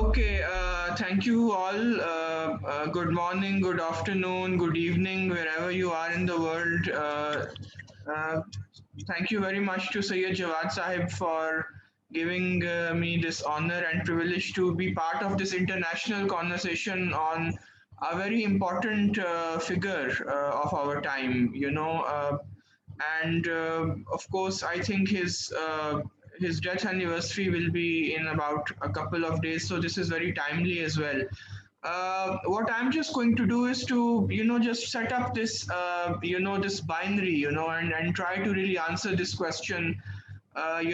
Okay, thank you all. Good morning, good afternoon, good evening, wherever you are in the world. Uh, Thank you very much to Sayyid Jawad Sahib for giving me this honor and privilege to be part of this international conversation on a very important figure of our time. And of course, I think his death anniversary will be in about a couple of days, so this is very timely as well. What I'm just going to do is to just set up this this binary, and try to really answer this question. That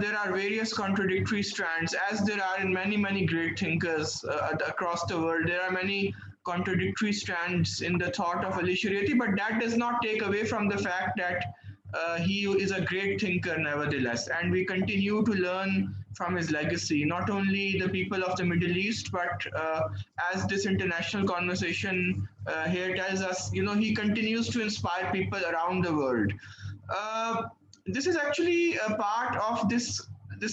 there are various contradictory strands, as there are in many great thinkers across the world. There are many contradictory strands in the thought of Ali Shariati, but that does not take away from the fact that he is a great thinker nevertheless, and we continue to learn from his legacy, not only the people of the Middle East, but as this international conversation here tells us, he continues to inspire people around the world. uh, this is actually a part of this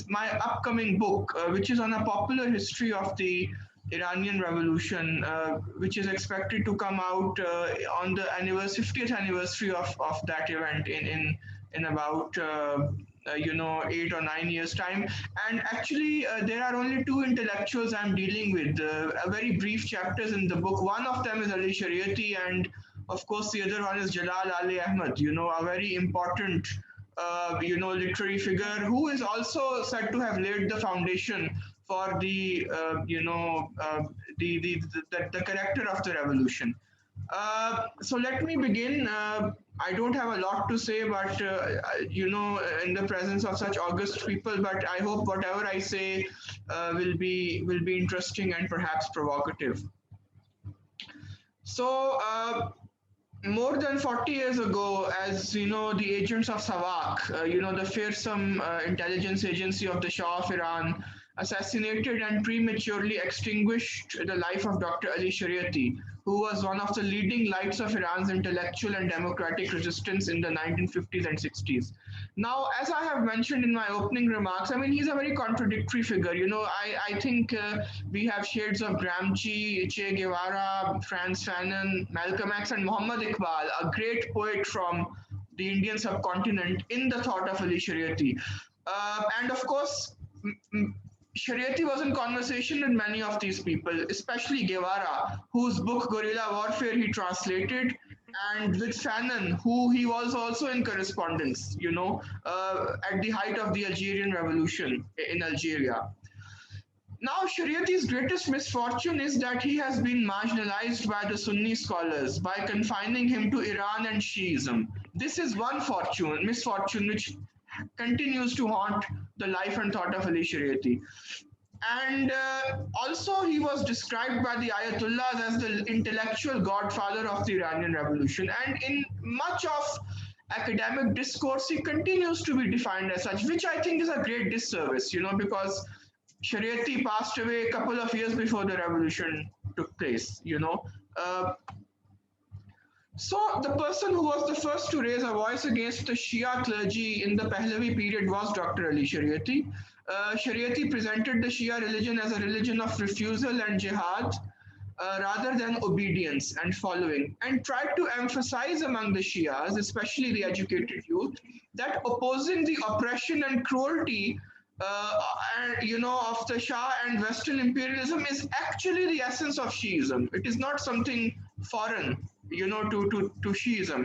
my upcoming book, which is on a popular history of the Iranian Revolution, which is expected to come out on the 50th anniversary of that event in about 8 or 9 years time. And actually, there are only two intellectuals I'm dealing with, a very brief chapters in the book. One of them is Ali Shariati, and of course the other one is Jalal Ali Ahmad, a very important literary figure who is also said to have laid the foundation for the character of the revolution. So let me begin. I don't have a lot to say, but in the presence of such august people, but I hope whatever I say will be interesting and perhaps provocative. So, more than 40 years ago, as the agents of Savak, the fearsome intelligence agency of the Shah of Iran, assassinated and prematurely extinguished the life of Dr. Ali Shariati, who was one of the leading lights of Iran's intellectual and democratic resistance in the 1950s and 60s. Now, as I have mentioned in my opening remarks, I mean, he's a very contradictory figure. I think we have shades of Gramsci, Che Guevara, Franz Fanon, Malcolm X, and Muhammad Iqbal, a great poet from the Indian subcontinent, in the thought of Ali Shariati. And of course, Shariati was in conversation with many of these people, especially Guevara, whose book Guerrilla Warfare he translated, and with Fanon, who he was also in correspondence, at the height of the Algerian Revolution in Algeria. Now, Shariati's greatest misfortune is that he has been marginalized by the Sunni scholars by confining him to Iran and Shiism. This is one misfortune which continues to haunt the life and thought of Ali Shariati. And also, he was described by the Ayatollahs as the intellectual godfather of the Iranian Revolution. And in much of academic discourse, he continues to be defined as such, which I think is a great disservice, because Shariati passed away a couple of years before the revolution took place. So the person who was the first to raise a voice against the Shia clergy in the Pahlavi period was Dr. Ali Shariati. Shariati presented the Shia religion as a religion of refusal and jihad, rather than obedience and following, and tried to emphasize among the Shias, especially the educated youth, that opposing the oppression and cruelty of the Shah and Western imperialism is actually the essence of Shiism. It is not something foreign, to Shiism.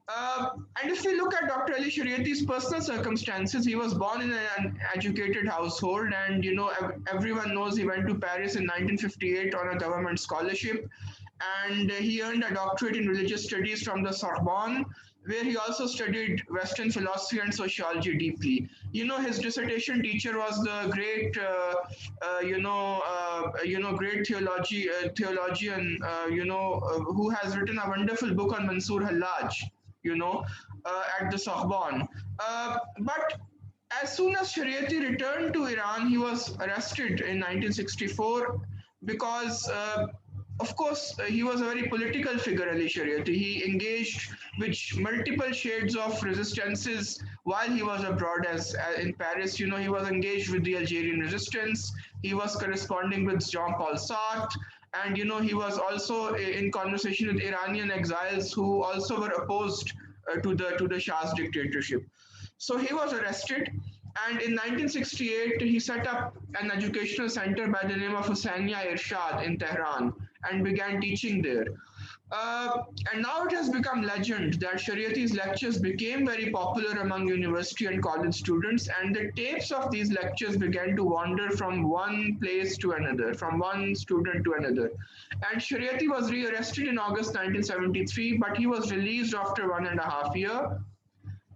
And if we look at Dr. Ali Shariati's personal circumstances, he was born in an educated household, and everyone knows he went to Paris in 1958 on a government scholarship, and he earned a doctorate in religious studies from the Sorbonne, where he also studied Western philosophy and sociology deeply. His dissertation teacher was the great, great theologian, who has written a wonderful book on Mansour Hallaj, at the Sorbonne. But as soon as Shariati returned to Iran, he was arrested in 1964 because of course, he was a very political figure, Ali Shariati. He engaged with multiple shades of resistances while he was abroad as in Paris. You know, he was engaged with the Algerian resistance. He was corresponding with Jean-Paul Sartre, and you know, he was also in conversation with Iranian exiles who also were opposed to the Shah's dictatorship. So he was arrested, and in 1968 he set up an educational center by the name of Husseiniya Irshad in Tehran and began teaching there. And now it has become legend that Shariati's lectures became very popular among university and college students, and the tapes of these lectures began to wander from one place to another, from one student to another. And Shariati was rearrested in August 1973, but he was released after 1.5 years.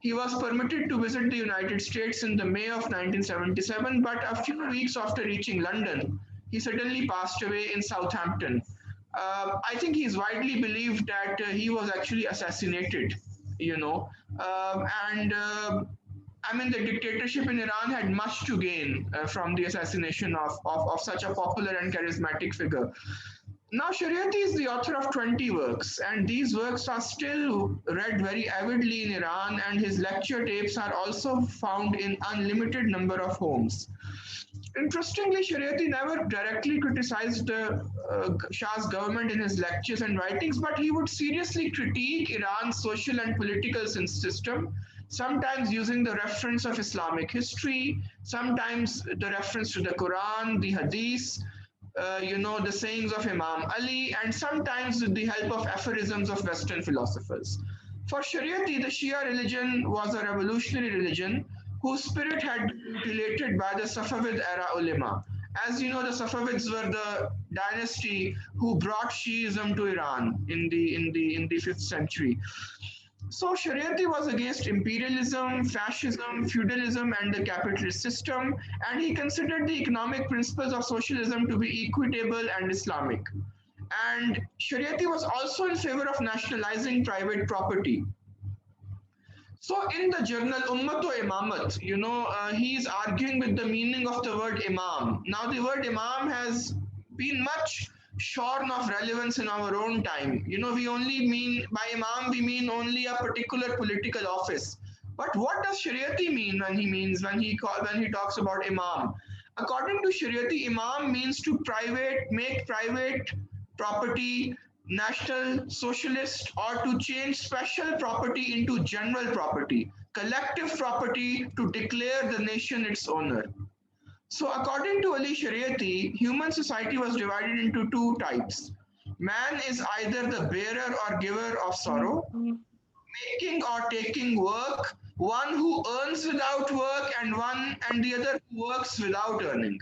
He was permitted to visit the United States in the May of 1977, but a few weeks after reaching London, he suddenly passed away in Southampton. I think he's widely believed that he was actually assassinated, you know. And I mean, the dictatorship in Iran had much to gain from the assassination of such a popular and charismatic figure. Now, Shariati is the author of 20 works, and these works are still read very avidly in Iran, and his lecture tapes are also found in unlimited number of homes. Interestingly, Shariati never directly criticized the Shah's government in his lectures and writings, but he would seriously critique Iran's social and political system, sometimes using the reference of Islamic history, sometimes the reference to the Quran, the Hadith, you know, the sayings of Imam Ali, and sometimes with the help of aphorisms of Western philosophers. For Shariati, the Shia religion was a revolutionary religion whose spirit had been mutilated by the Safavid era ulema. As you know, the Safavids were the dynasty who brought Shiism to Iran in the 5th century. So Shariati was against imperialism, fascism, feudalism, and the capitalist system, and he considered the economic principles of socialism to be equitable and Islamic. And Shariati was also in favor of nationalizing private property. So in the journal Ummato Imamat, you know, he's arguing with the meaning of the word imam. Now the word imam has been much shorn of relevance in our own time. You know, we only mean by imam we mean only a particular political office. But what does Shariati mean when he talks about imam? According to Shariati, imam means to make private property national, socialist, or to change special property into general property, collective property to declare the nation its owner. So, according to Ali Shariati, human society was divided into two types. Man is either the bearer or giver of sorrow, making or taking work, one who earns without work, and the other who works without earning.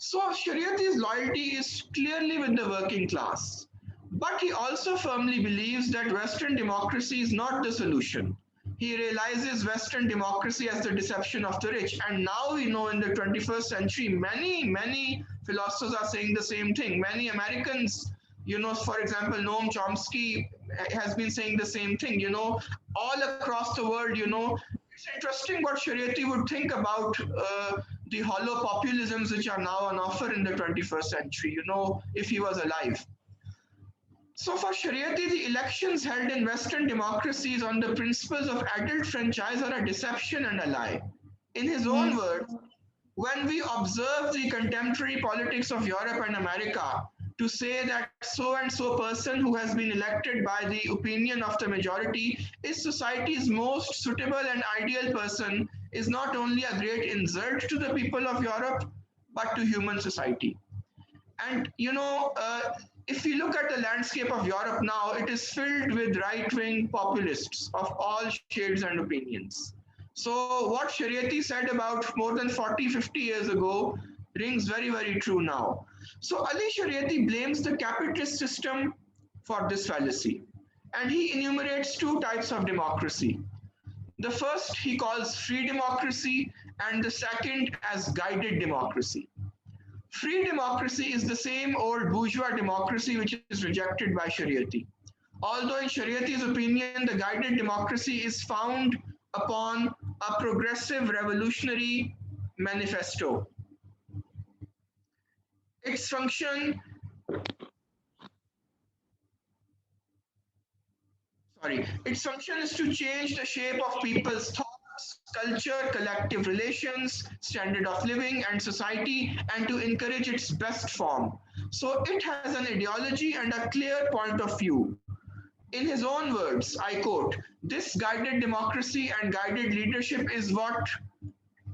So Shariati's loyalty is clearly with the working class. But he also firmly believes that Western democracy is not the solution. He realizes Western democracy as the deception of the rich. And now we know in the 21st century, many philosophers are saying the same thing. Many Americans, you know, for example, Noam Chomsky has been saying the same thing, you know, all across the world, you know. It's interesting what Shariati would think about the hollow populisms which are now on offer in the 21st century, you know, if he was alive. So for Shariati, the elections held in Western democracies on the principles of adult franchise are a deception and a lie. In his own words, when we observe the contemporary politics of Europe and America, to say that so and so person who has been elected by the opinion of the majority is society's most suitable and ideal person is not only a great insult to the people of Europe, but to human society. And you know, if we look at the landscape of Europe now, it is filled with right-wing populists of all shades and opinions. So what Shariati said about more than 40, 50 years ago rings very true now. So Ali Shariati blames the capitalist system for this fallacy. And he enumerates two types of democracy. The first he calls free democracy, and the second as guided democracy. Free democracy is the same old bourgeois democracy which is rejected by Shariati. Although in Shariati's opinion, the guided democracy is found upon a progressive revolutionary manifesto. Its function Its function is to change the shape of people's thoughts, culture, collective relations, standard of living, and society, and to encourage its best form. So it has an ideology and a clear point of view. In his own words, I quote, "This guided democracy and guided leadership is what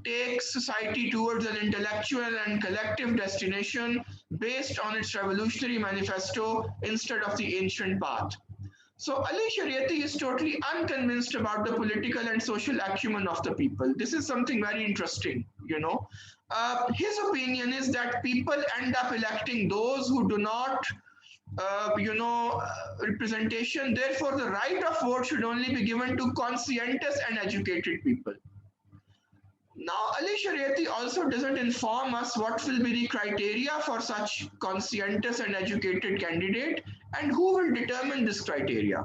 takes society towards an intellectual and collective destination based on its revolutionary manifesto instead of the ancient path." So Ali Shariati is totally unconvinced about the political and social acumen of the people. This is something very interesting. His opinion is that people end up electing those who do not representation. Therefore, the right of vote should only be given to conscientious and educated people. Now, Ali Shariati also doesn't inform us what will be the criteria for such conscientious and educated candidate and who will determine this criteria.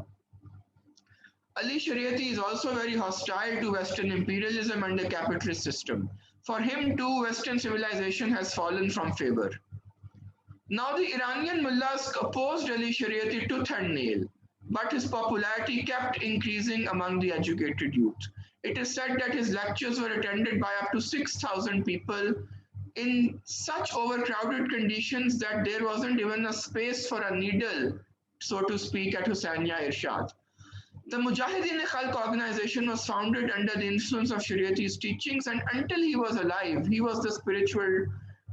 Ali Shariati is also very hostile to Western imperialism and the capitalist system. For him too, Western civilization has fallen from favor. Now the Iranian mullahs opposed Ali Shariati tooth and nail, but his popularity kept increasing among the educated youth. It is said that his lectures were attended by up to 6,000 people in such overcrowded conditions that there wasn't even a space for a needle, so to speak, at Hussainiya Irshad. The Mujahideen-e-Khalq organization was founded under the influence of Shariati's teachings, and until he was alive, he was the spiritual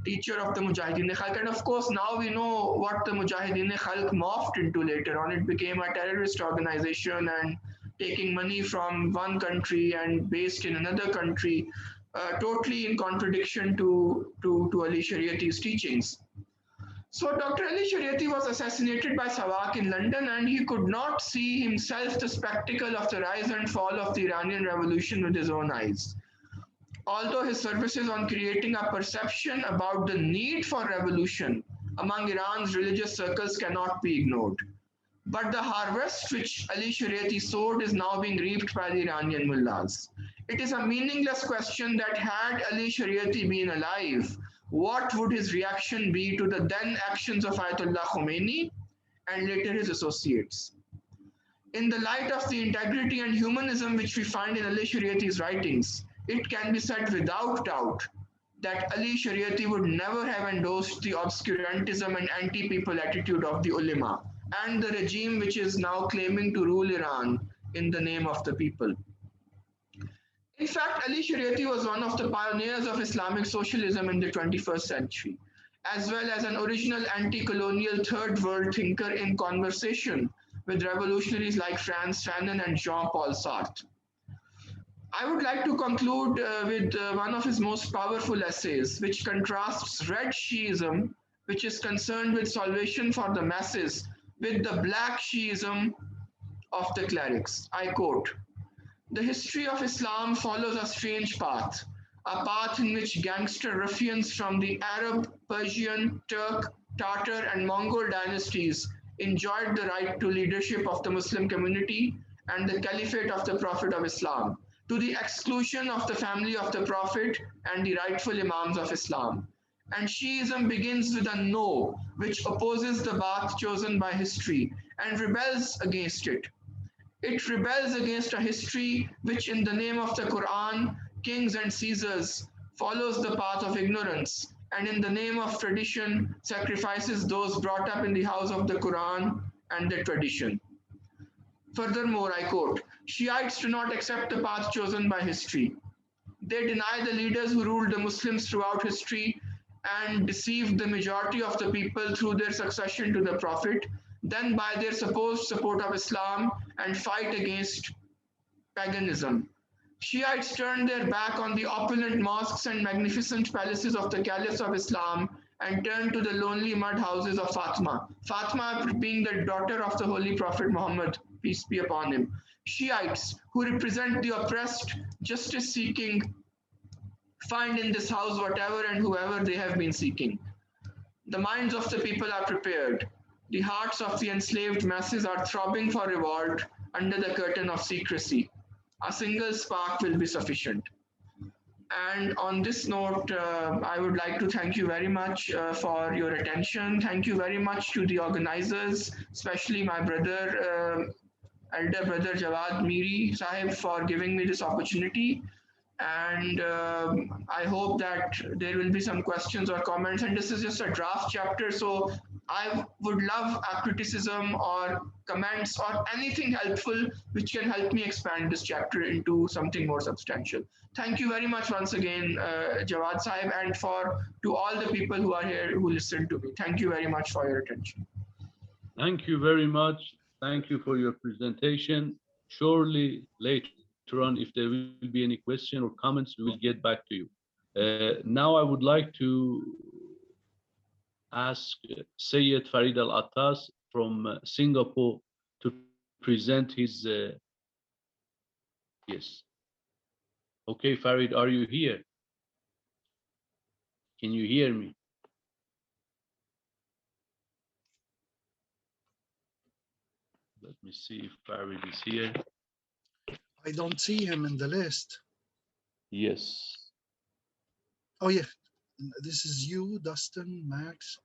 teacher of the Mujahideen-e-Khalq. And of course, now we know what the Mujahideen-e-Khalq morphed into later on. It became a terrorist organization and taking money from one country and based in another country, totally in contradiction to Ali Shariati's teachings. So Dr. Ali Shariati was assassinated by Sawak in London, and he could not see himself the spectacle of the rise and fall of the Iranian Revolution with his own eyes. Although his services on creating a perception about the need for revolution among Iran's religious circles cannot be ignored. But the harvest which Ali Shariati sowed is now being reaped by the Iranian mullahs. It is a meaningless question that had Ali Shariati been alive, what would his reaction be to the then actions of Ayatollah Khomeini and later his associates? In the light of the integrity and humanism which we find in Ali Shariati's writings, it can be said without doubt that Ali Shariati would never have endorsed the obscurantism and anti-people attitude of the ulama and the regime which is now claiming to rule Iran in the name of the people. In fact, Ali Shariati was one of the pioneers of Islamic socialism in the 21st century, as well as an original anti-colonial third world thinker in conversation with revolutionaries like Frantz Fanon and Jean-Paul Sartre. I would like to conclude with one of his most powerful essays, which contrasts red Shiism, which is concerned with salvation for the masses, with the black Shiism of the clerics. I quote, "The history of Islam follows a strange path, a path in which gangster ruffians from the Arab, Persian, Turk, Tatar, and Mongol dynasties enjoyed the right to leadership of the Muslim community and the caliphate of the Prophet of Islam, to the exclusion of the family of the Prophet and the rightful Imams of Islam. And Shiism begins with a no, which opposes the path chosen by history and rebels against it. It rebels against a history which, in the name of the Quran, kings and Caesars, follows the path of ignorance, and in the name of tradition, sacrifices those brought up in the house of the Quran and the tradition." Furthermore, I quote, "Shiites do not accept the path chosen by history. They deny the leaders who ruled the Muslims throughout history and deceived the majority of the people through their succession to the Prophet, then by their supposed support of Islam and fight against paganism. Shiites turned their back on the opulent mosques and magnificent palaces of the caliphs of Islam and turned to the lonely mud houses of Fatima. Fatima being the daughter of the Holy Prophet Muhammad, peace be upon him. Shiites, who represent the oppressed, justice-seeking, find in this house whatever and whoever they have been seeking. The minds of the people are prepared. The hearts of the enslaved masses are throbbing for revolt under the curtain of secrecy. A single spark will be sufficient." And on this note, I would like to thank you very much for your attention. Thank you very much to the organizers, especially my brother Elder Brother Jawad Miri Sahib for giving me this opportunity. And I hope that there will be some questions or comments. And this is just a draft chapter, so I would love a criticism or comments or anything helpful which can help me expand this chapter into something more substantial. Thank you very much once again, Jawad Sahib, and for to all the people who are here who listened to me. Thank you very much for your attention. Thank you very much. Thank you for your presentation. Surely later on, if there will be any question or comments, we will get back to you. Now I would like to ask Syed Farid Al-Attas from Singapore to present his yes. Okay, Farid, are you here? Can you hear me? Let me see if Farid is here. I don't see him in the list. Yes. Oh, yeah. This is you, Dustin, Max.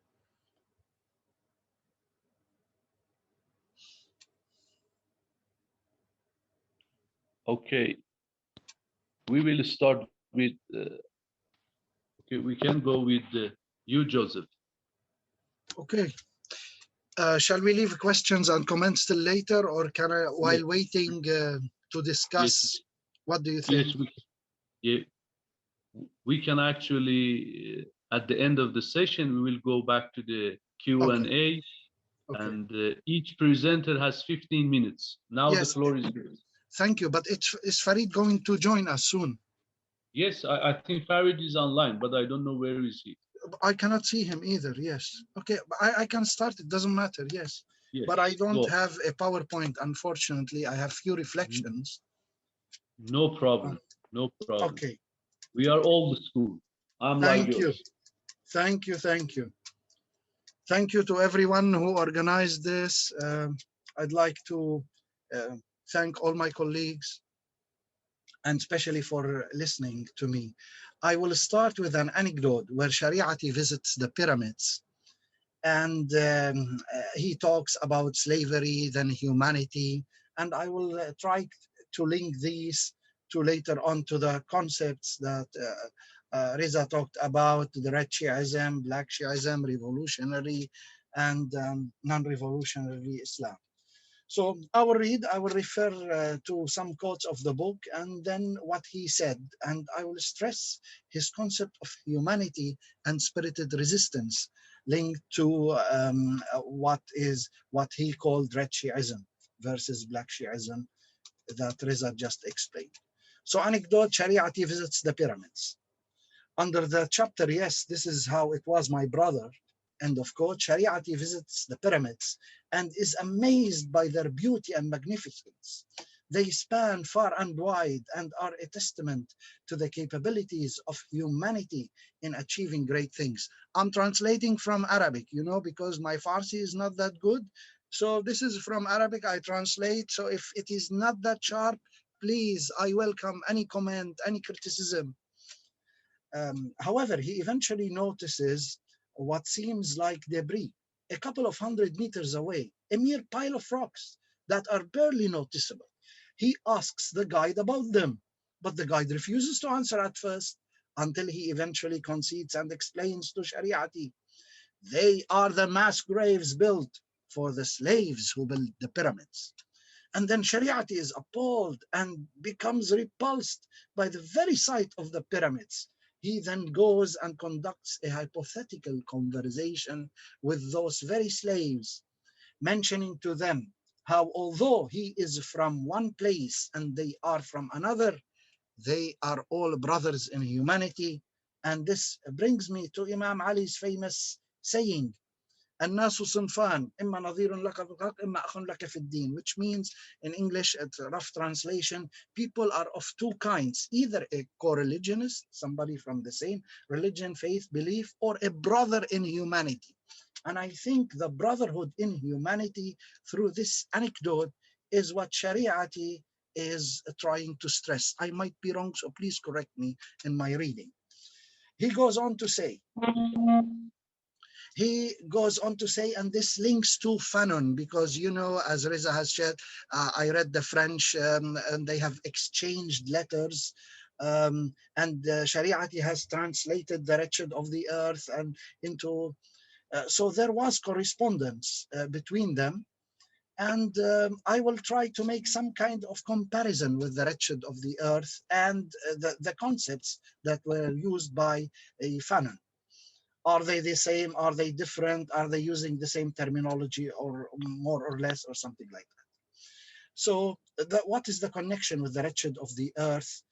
Okay. We will start with, okay, we can go with you, Joseph. Okay. Shall we leave questions and comments till later, or can I, while waiting to discuss, yes. What do you think? Yes, we can actually, at the end of the session, we will go back to the Q&A, and each presenter has 15 minutes. Now the floor is yours. Thank you, but is Farid going to join us soon? Yes, I think Farid is online, but I don't know where is he. I cannot see him either, yes. Okay, I can start, it doesn't matter, yes. But I don't have a PowerPoint, unfortunately. I have few reflections. No problem, no problem. Okay. We are old school. Thank you. Thank you, thank you. Thank you to everyone who organized this. I'd like to thank all my colleagues, and especially for listening to me. I will start with an anecdote where Shariati visits the pyramids, and he talks about slavery, then humanity, and I will try to link these to later on to the concepts that Reza talked about, the red Shiism, black Shiism, revolutionary, and non-revolutionary Islam. So I will refer to some quotes of the book and then what he said, and I will stress his concept of humanity and spirited resistance linked to what he called red Shiism versus black Shiism that Reza just explained. So anecdote, Shariati visits the pyramids. Under the chapter, yes, this is how it was, my brother, end of quote, Shariati visits the pyramids and is amazed by their beauty and magnificence. They span far and wide and are a testament to the capabilities of humanity in achieving great things. I'm translating from Arabic, you know, because my Farsi is not that good. So this is from Arabic, I translate. So if it is not that sharp, please, I welcome any comment, any criticism. However, he eventually notices what seems like debris, a couple of 100 meters away, a mere pile of rocks that are barely noticeable. He asks the guide about them, but the guide refuses to answer at first until he eventually concedes and explains to Shariati. They are the mass graves built for the slaves who built the pyramids. And then Shariati is appalled and becomes repulsed by the very sight of the pyramids. He then goes and conducts a hypothetical conversation with those very slaves, mentioning to them how although he is from one place and they are from another, they are all brothers in humanity. And this brings me to Imam Ali's famous saying, الناس صنفان إما نظير لك في الحق إما أخ لك في الدين, which means in English, it's a rough translation, people are of two kinds, either a co-religionist, somebody from the same religion, faith, belief, or a brother in humanity. And I think the brotherhood in humanity through this anecdote is what Shariati is trying to stress. I might be wrong, so please correct me in my reading. He goes on to say, He goes on to say, and this links to Fanon, because, you know, as Reza has shared, I read the French, and they have exchanged letters, and Shariati has translated the wretched of the earth and into, so there was correspondence between them. And I will try to make some kind of comparison with the wretched of the earth and the concepts that were used by Fanon. Are they the same? Are they different? Are they using the same terminology or more or less or something like that? So what is the connection with the wretched of the earth?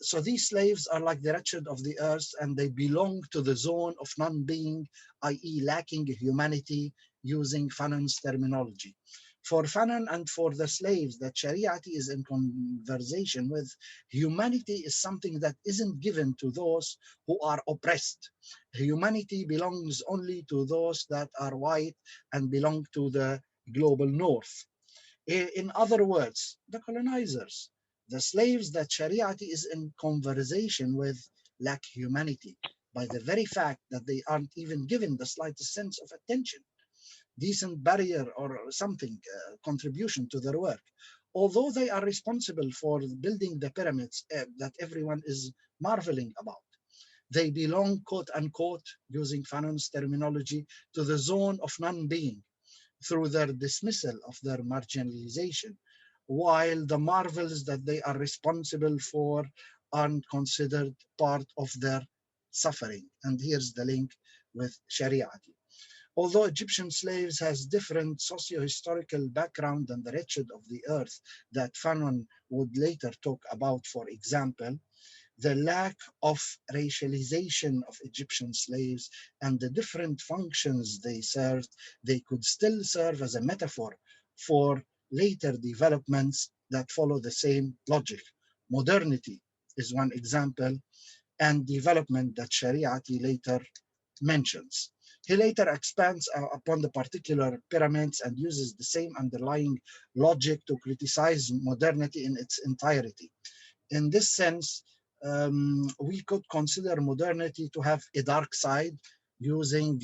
So these slaves are like the wretched of the earth, and they belong to the zone of non-being, i.e. lacking humanity, using Fanon's terminology. For Fanon and for the slaves that Shariati is in conversation with, humanity is something that isn't given to those who are oppressed. Humanity belongs only to those that are white and belong to the global north. In other words, the colonizers, the slaves that Shariati is in conversation with, lack humanity by the very fact that they aren't even given the slightest sense of attention, decent barrier or something, contribution to their work. Although they are responsible for building the pyramids that everyone is marveling about, they belong, quote unquote, using Fanon's terminology, to the zone of non-being through their dismissal of their marginalization, while the marvels that they are responsible for aren't considered part of their suffering. And here's the link with Shariati. Although Egyptian slaves has different socio-historical background than the wretched of the earth that Fanon would later talk about, for example, the lack of racialization of Egyptian slaves and the different functions they served, they could still serve as a metaphor for later developments that follow the same logic. Modernity is one example, and development that Shariati later mentions. He later expands upon the particular pyramids and uses the same underlying logic to criticize modernity in its entirety. In this sense, we could consider modernity to have a dark side, using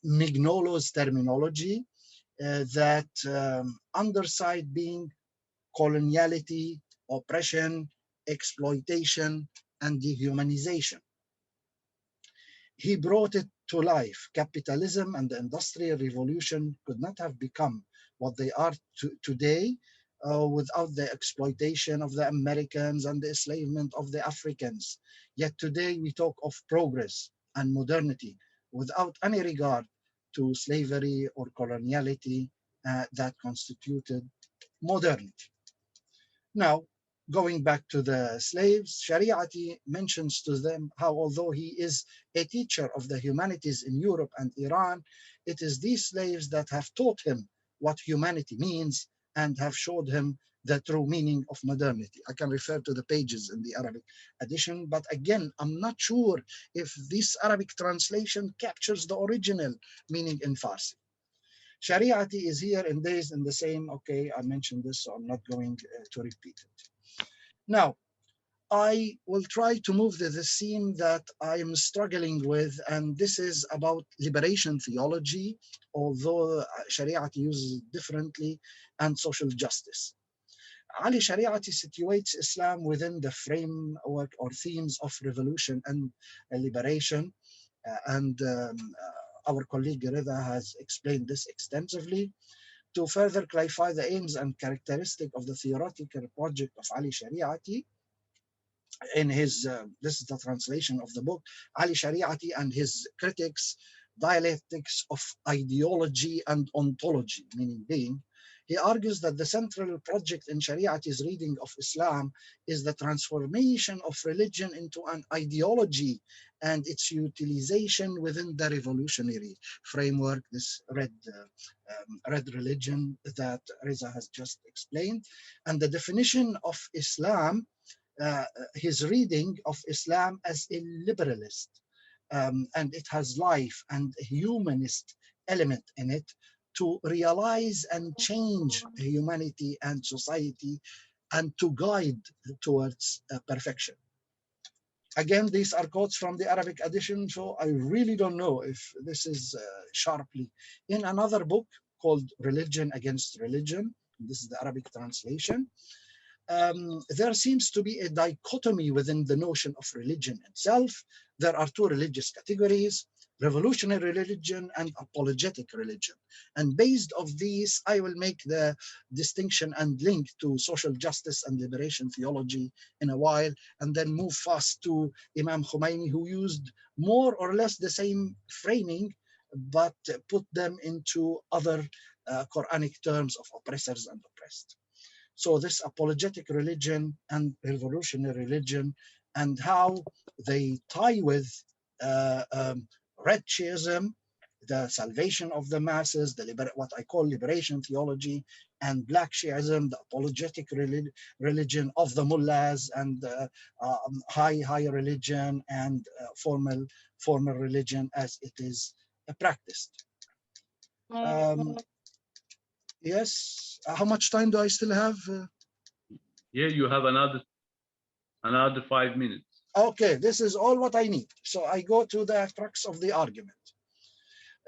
Mignolo's terminology, that underside being coloniality, oppression, exploitation, and dehumanization. He brought it to life. Capitalism and the Industrial Revolution could not have become what they are today without the exploitation of the Americans and the enslavement of the Africans. Yet today we talk of progress and modernity without any regard to slavery or coloniality that constituted modernity. Now, going back to the slaves, Shariati mentions to them how, although he is a teacher of the humanities in Europe and Iran, it is these slaves that have taught him what humanity means and have showed him the true meaning of modernity. I can refer to the pages in the Arabic edition, but again, I'm not sure if this Arabic translation captures the original meaning in Farsi. Shariati is here and there is in the same, okay, I mentioned this, so I'm not going to repeat it. Now, I will try to move to the theme that I am struggling with, and this is about liberation theology, although Shariati uses it differently, and social justice. Ali Shariati situates Islam within the framework or themes of revolution and liberation, and our colleague Reza has explained this extensively. To further clarify the aims and characteristics of the theoretical project of Ali Shariati, in his, this is the translation of the book, Ali Shariati and his critics, Dialectics of Ideology and Ontology, meaning being, he argues that the central project in Shariati's reading of Islam is the transformation of religion into an ideology and its utilization within the revolutionary framework, this red religion that Reza has just explained. And the definition of Islam, his reading of Islam as a liberalist, and it has life and humanist element in it to realize and change humanity and society and to guide towards perfection. Again, these are quotes from the Arabic edition, so I really don't know if this is sharply. In another book called Religion Against Religion, this is the Arabic translation, there seems to be a dichotomy within the notion of religion itself. There are two religious categories: revolutionary religion and apologetic religion. And based on these, I will make the distinction and link to social justice and liberation theology in a while, and then move fast to Imam Khomeini, who used more or less the same framing, but put them into other Quranic terms of oppressors and oppressed. So this apologetic religion and revolutionary religion, and how they tie with red Shiism, the salvation of the masses, what I call liberation theology, and black Shiism, the apologetic religion of the mullahs, and high religion and formal religion as it is practiced. Yes. How much time do I still have? Yeah, you have another 5 minutes. Okay, this is all what I need. So I go to the crux of the argument.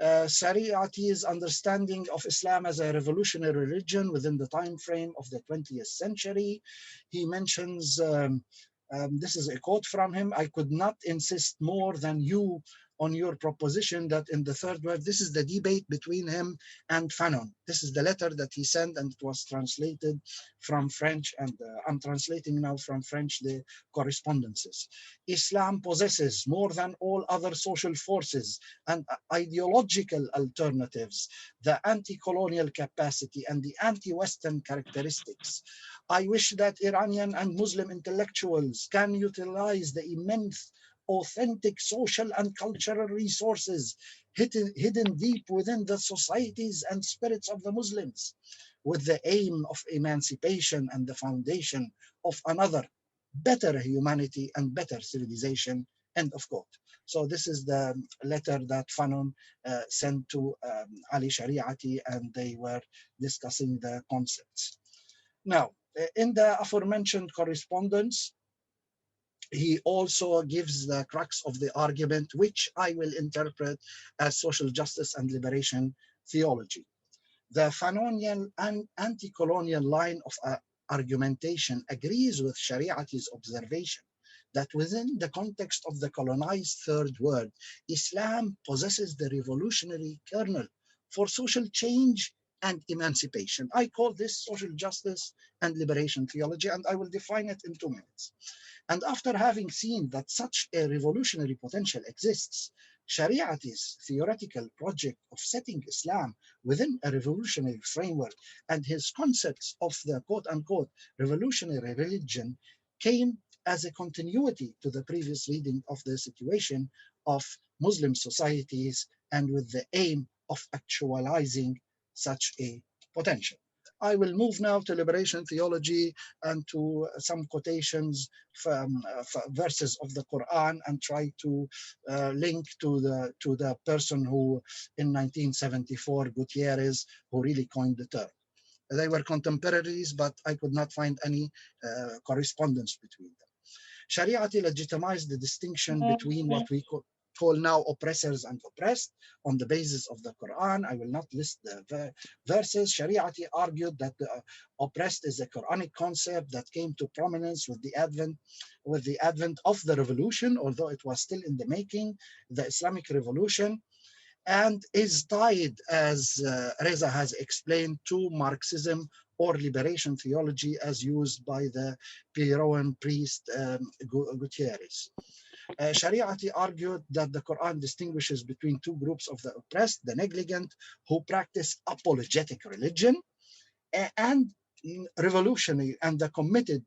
Shariati's understanding of Islam as a revolutionary religion within the time frame of the 20th century. He mentions, this is a quote from him: "I could not insist more than you on your proposition that in the third word," this is the debate between him and Fanon. This is the letter that he sent, and it was translated from French, and I'm translating now from French the correspondences. "Islam possesses more than all other social forces and ideological alternatives the anti-colonial capacity and the anti-Western characteristics. I wish that Iranian and Muslim intellectuals can utilize the immense authentic social and cultural resources hidden deep within the societies and spirits of the Muslims, with the aim of emancipation and the foundation of another better humanity and better civilization." End of quote. So this is the letter that Fanon sent to Ali Shariati, and they were discussing the concepts. Now, in the aforementioned correspondence, he also gives the crux of the argument, which I will interpret as social justice and liberation theology. The Fanonian and anti-colonial line of argumentation agrees with Shariati's observation that within the context of the colonized third world, Islam possesses the revolutionary kernel for social change and emancipation. I call this social justice and liberation theology, and I will define it in 2 minutes. And after having seen that such a revolutionary potential exists, Shariati's theoretical project of setting Islam within a revolutionary framework and his concepts of the quote-unquote revolutionary religion came as a continuity to the previous reading of the situation of Muslim societies, and with the aim of actualizing such a potential. I will move now to liberation theology and to some quotations from verses of the Quran, and try to link to the person who in 1974, Gutierrez, who really coined the term. They were contemporaries, but I could not find any correspondence between them. Shariati legitimized the distinction between what we call now oppressors and oppressed on the basis of the Quran. I will not list the verses. Shariati argued that the oppressed is a Quranic concept that came to prominence with the advent of the revolution, although it was still in the making, the Islamic Revolution, and is tied, as Reza has explained, to Marxism or liberation theology as used by the Peruvian priest Gutierrez. Shariati argued that the Quran distinguishes between two groups of the oppressed: the negligent, who practice apologetic religion, and revolutionary, and the committed,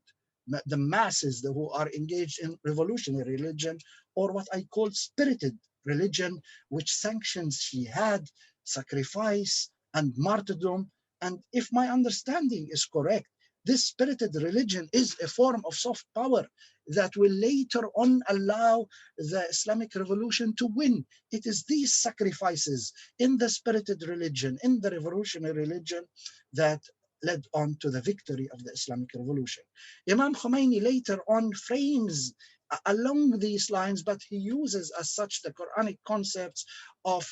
the masses who are engaged in revolutionary religion, or what I call spirited religion, which sanctions jihad, sacrifice, and martyrdom. And if my understanding is correct, this spirited religion is a form of soft power that will later on allow the Islamic revolution to win. It is these sacrifices in the spirited religion, in the revolutionary religion, that led on to the victory of the Islamic revolution. Imam Khomeini later on frames along these lines, but he uses as such the Quranic concepts of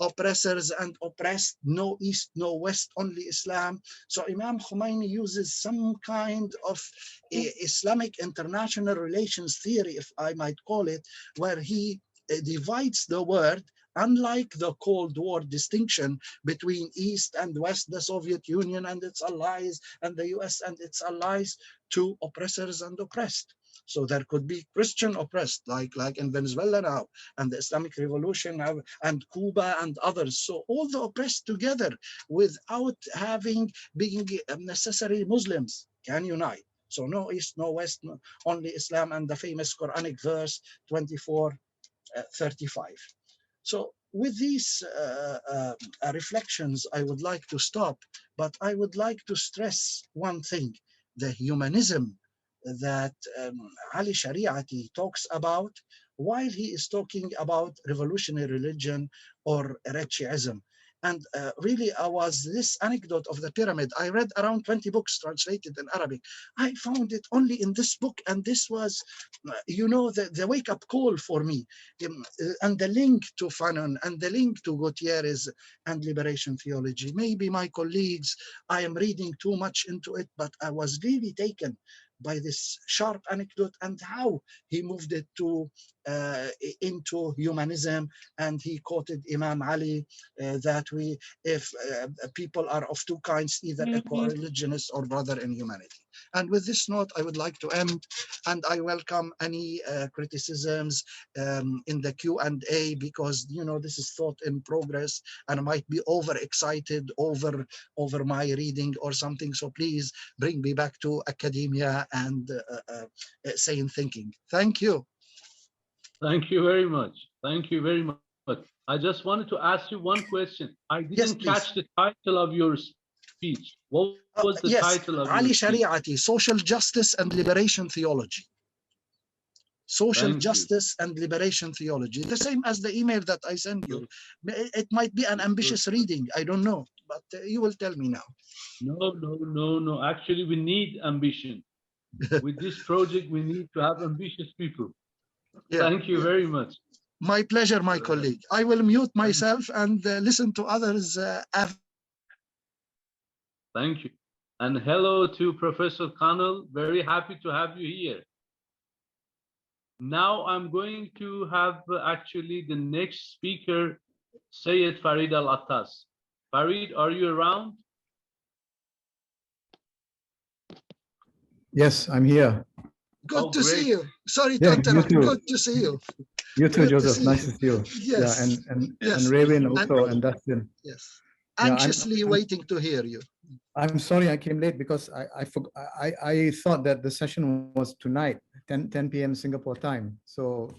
oppressors and oppressed, no East, no West, only Islam. So Imam Khomeini uses some kind of Islamic international relations theory, if I might call it, where he divides the world, unlike the Cold War distinction between East and West, the Soviet Union and its allies, and the US and its allies, to oppressors and oppressed. So there could be Christian oppressed, like in Venezuela now, and the Islamic Revolution, and Cuba and others. So all the oppressed together, without being necessary Muslims, can unite. So no East, no West, no, only Islam, and the famous Quranic verse 24:35. So with these reflections, I would like to stop, but I would like to stress one thing: the humanism that Ali Shariati talks about while he is talking about revolutionary religion or Shiism. And really, this anecdote of the pyramid, I read around 20 books translated in Arabic. I found it only in this book, and this was, the wake-up call for me. And the link to Fanon, and the link to Gutierrez and liberation theology. Maybe my colleagues, I am reading too much into it, but I was really taken by this sharp anecdote and how he moved it into humanism. And he quoted Imam Ali that if people are of two kinds, either a co-religionist or brother in humanity. And with this note, I would like to end, and I welcome any criticisms in the Q&A, because this is thought in progress, and I might be overexcited over my reading or something. So please bring me back to academia and sane thinking. Thank you. Thank you very much. Thank you very much. I just wanted to ask you one question. I didn't catch the title of your speech. What was the title of Ali your speech? Shariati, Social Justice and Liberation Theology. Social justice and liberation theology. The same as the email that I sent you. It might be an ambitious reading. I don't know, but you will tell me now. No. Actually, we need ambition. With this project, we need to have ambitious people. Thank you very much. My pleasure, my colleague. I will mute myself and listen to others. Thank you. And hello to Professor Connell. Very happy to have you here. Now I'm going to have actually the next speaker, Sayed Farid Al-Attas. Farid, are you around? Yes, I'm here. Good to see you. Sorry to interrupt. Good to see you. You too, Joseph. Nice to see you. Yes. Yeah, and Raven also, and Dustin. Yes. Anxiously waiting to hear you. I'm sorry I came late because I thought that the session was tonight, 10 p.m. Singapore time. So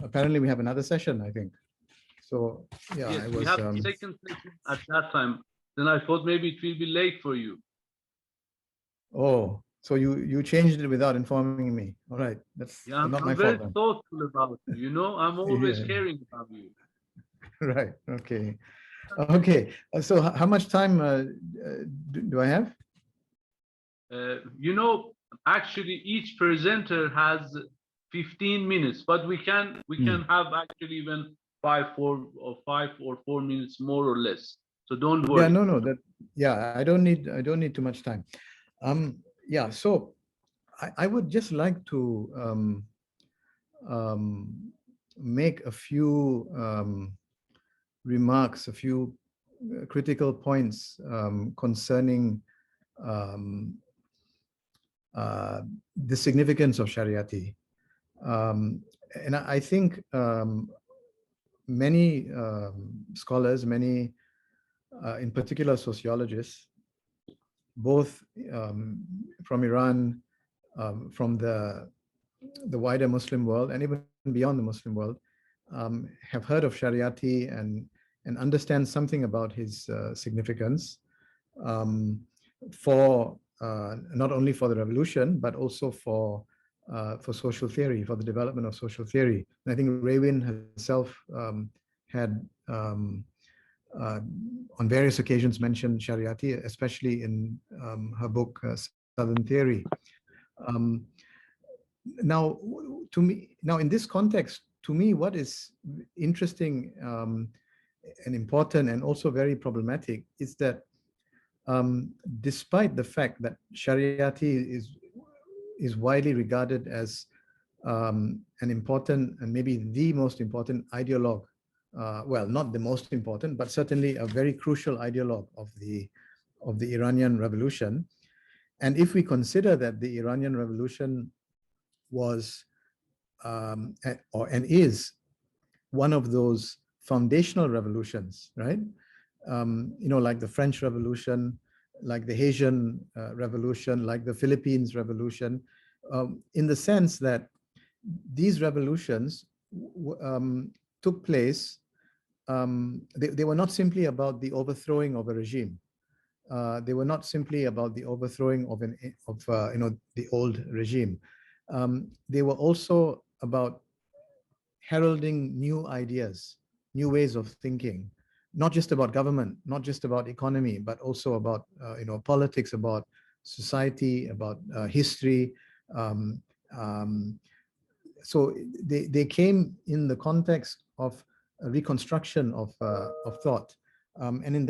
apparently we have another session, I think. So yeah, yes, we have the second session at that time. Then I thought maybe it will be late for you. Oh, so you changed it without informing me. All right, that's not my fault. I'm very thoughtful about you. I'm always caring about you. Right. Okay. Okay. So how much time do I have? Actually, each presenter has 15 minutes, but we can have actually even 5 or 4 minutes more or less. So don't worry. Yeah, I don't need too much time. Yeah. So I would just like to make a few remarks, a few critical points concerning the significance of Shariati. And I think many scholars, many in particular sociologists, both from Iran, from the wider Muslim world, and even beyond the Muslim world, have heard of Shariati and understand something about his significance for not only for the revolution, but also for social theory, for the development of social theory. And I think Raven herself had on various occasions mentioned Shariati, especially in her book Southern Theory. now, to me, now in this context, to me, what is interesting and important and also very problematic is that despite the fact that Shariati is widely regarded as an important and maybe the most important ideologue, well, not the most important, but certainly a very crucial ideologue of the Iranian Revolution. And if we consider that the Iranian Revolution was and is one of those foundational revolutions, right? Like the French Revolution, like the Haitian Revolution, like the Philippines Revolution, in the sense that these revolutions took place. They were not simply about the overthrowing of a regime. They were not simply about the overthrowing of the old regime. They were also about heralding new ideas, new ways of thinking, not just about government, not just about economy, but also about politics, about society, about history. So they came in the context of a reconstruction of thought, and in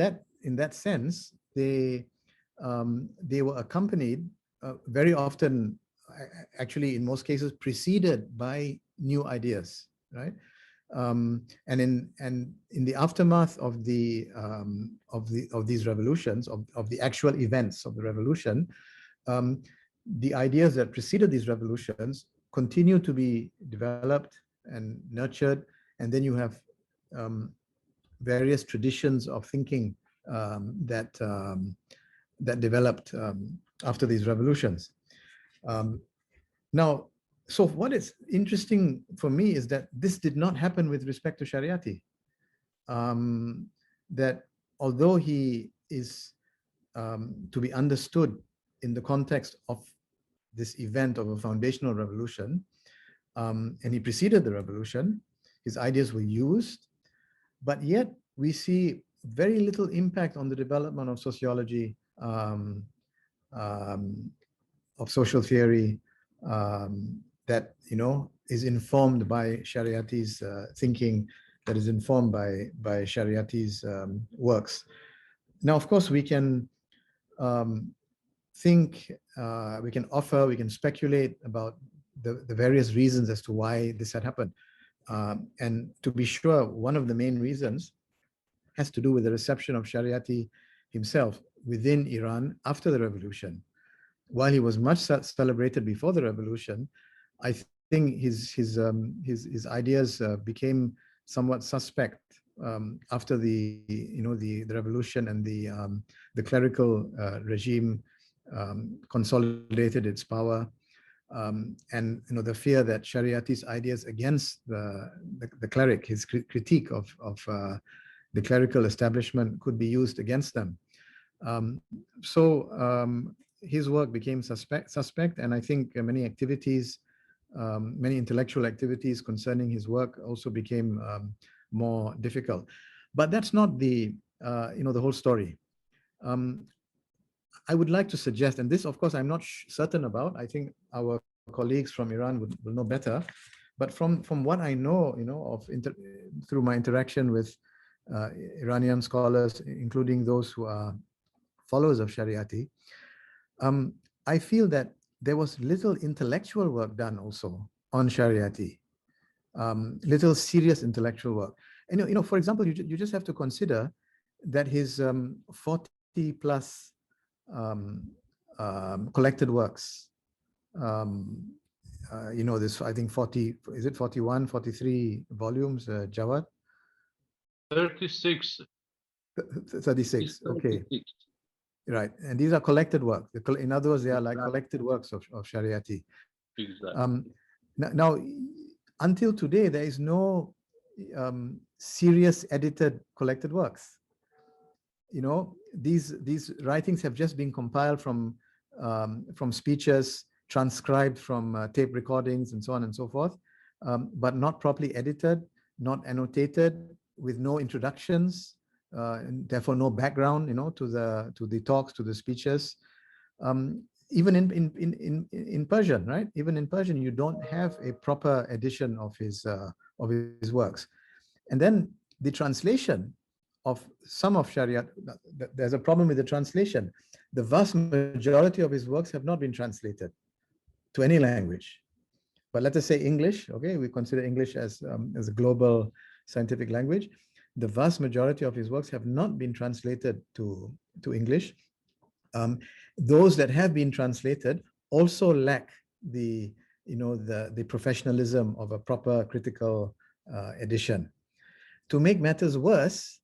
that sense, they were accompanied very often, actually in most cases, preceded by new ideas, right? And in the aftermath of these revolutions, of the actual events of the revolution, the ideas that preceded these revolutions continue to be developed and nurtured, and then you have various traditions of thinking that developed after these revolutions. Now, so what is interesting for me is that this did not happen with respect to Shariati. That although he is to be understood in the context of this event of a foundational revolution, and he preceded the revolution, his ideas were used, but yet we see very little impact on the development of sociology, of social theory, that is informed by Shariati's thinking, that is informed by Shariati's works. Now, of course, we can think, we can speculate about the various reasons as to why this had happened. And to be sure, one of the main reasons has to do with the reception of Shariati himself within Iran after the revolution. While he was much celebrated before the revolution, I think his ideas became somewhat suspect after the revolution and the clerical regime consolidated its power, and the fear that Shariati's ideas against the cleric, his critique of the clerical establishment, could be used against them. So his work became suspect, and I think many activities, many intellectual activities concerning his work also became more difficult. But that's not the whole story. I would like to suggest, and this, of course, I'm not certain about. I think our colleagues from Iran will know better. But from what I know, through my interaction with Iranian scholars, including those who are followers of Shariati, I feel that there was little intellectual work done also on Shariati, little serious intellectual work. And for example, you just have to consider that his 40 plus collected works, this, I think 40, is it 41, 43 volumes, Jawad? 36. 36, okay. Right, and these are collected works. In other words, they are like collected works of Shariati. Exactly. Now, until today, there is no serious edited collected works. These writings have just been compiled from speeches, transcribed from tape recordings, and so on and so forth, but not properly edited, not annotated, with no introductions, and therefore no background, to the talks, to the speeches. even in Persian, right? Even in Persian, you don't have a proper edition of his works. And then the translation of some of Shariat, there's a problem with the translation. The vast majority of his works have not been translated to any language. But let us say English, okay? We consider English as a global scientific language. The vast majority of his works have not been translated to English. Those that have been translated also lack the professionalism of a proper critical edition. To make matters worse,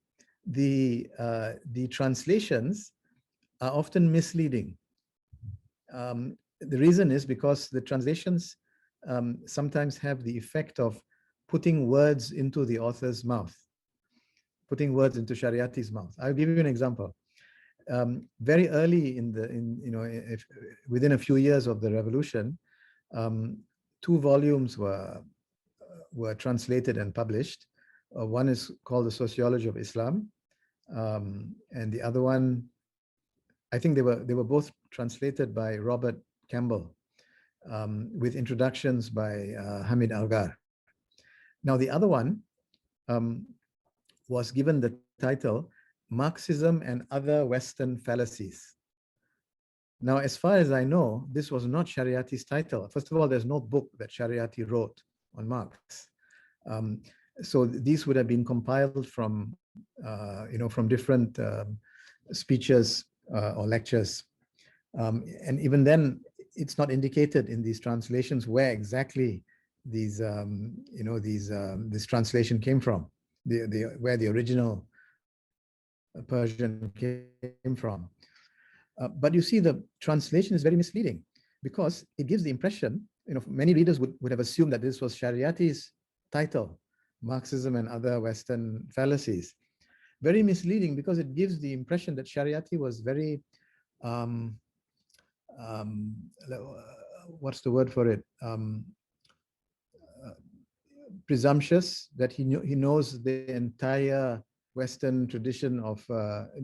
the translations are often misleading. The reason is because the translations sometimes have the effect of putting words into the author's mouth, putting words into Shariati's mouth. I'll give you an example. Very early within a few years of the revolution, 2 volumes were translated and published. One is called The Sociology of Islam, and the other one, I think they were both translated by Robert Campbell, with introductions by Hamid Algar. Now, the other one was given the title Marxism and Other Western Fallacies. Now, as far as I know, this was not Shariati's title. First of all, there's no book that Shariati wrote on Marx. So these would have been compiled from different speeches or lectures. And even then, it's not indicated in these translations where exactly this translation came from, where the original Persian came from. But you see, the translation is very misleading because it gives the impression, many readers would have assumed that this was Shariati's title, Marxism and Other Western Fallacies. Very misleading because it gives the impression that Shariati was very, what's the word for it? Presumptuous, that he knows the entire Western tradition of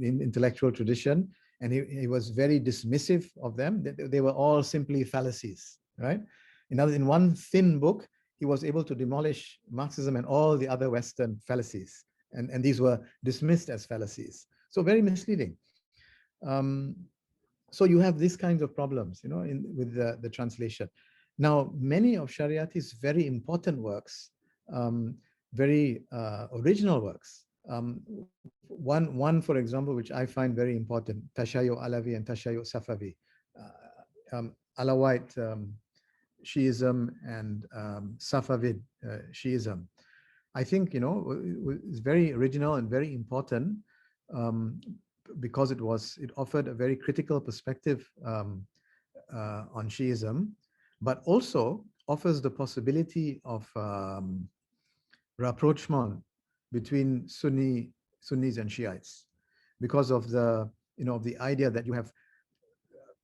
intellectual tradition, and he was very dismissive of them. They were all simply fallacies, right? In one thin book, he was able to demolish Marxism and all the other Western fallacies, and these were dismissed as fallacies. So very misleading. So you have these kinds of problems, with the translation. Now, many of Shariati's very important works, very original works. One, for example, which I find very important, Tashayyu Alawi and Tashayyu Safavi, Alawite Shiism and Safavid Shiism. I think, it's very original and very important because it offered a very critical perspective on Shiism, but also offers the possibility of rapprochement between Sunnis and Shiites, because of the idea that you have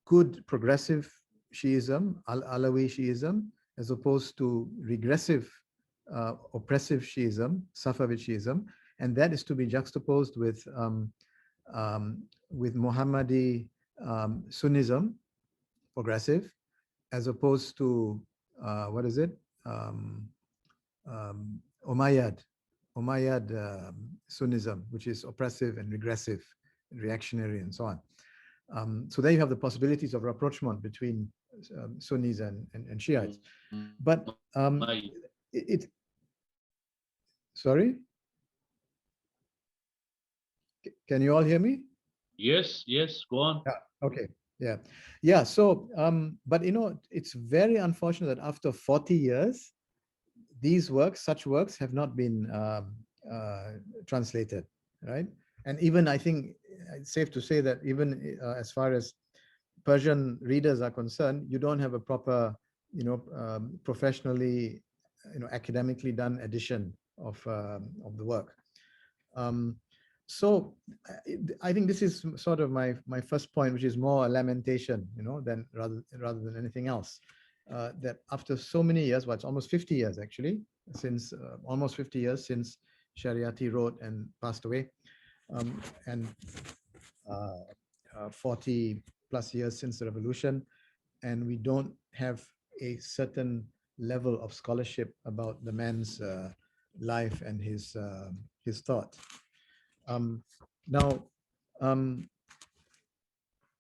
good progressive Shiism, Alawi Shiism, as opposed to regressive, oppressive Shiism, Safavid Shiism, and that is to be juxtaposed with Muhammadi Sunnism, progressive, as opposed to Umayyad Sunnism, which is oppressive and regressive, and reactionary, and so on. So there you have the possibilities of rapprochement between Sunnis and Shiites. But sorry? Can you all hear me? Yes, go on. Yeah, okay, yeah. So, but it's very unfortunate that after 40 years, such works have not been translated, right? And even, I think it's safe to say that even as far as Persian readers are concerned, you don't have a proper, professionally, academically done edition of the work. So I think this is sort of my first point, which is more a lamentation, than rather than anything else. That after so many years, it's almost 50 years actually, since almost 50 years since Shariati wrote and passed away, and 40 plus years since the revolution, and we don't have a certain level of scholarship about the man's life and his thought. Now,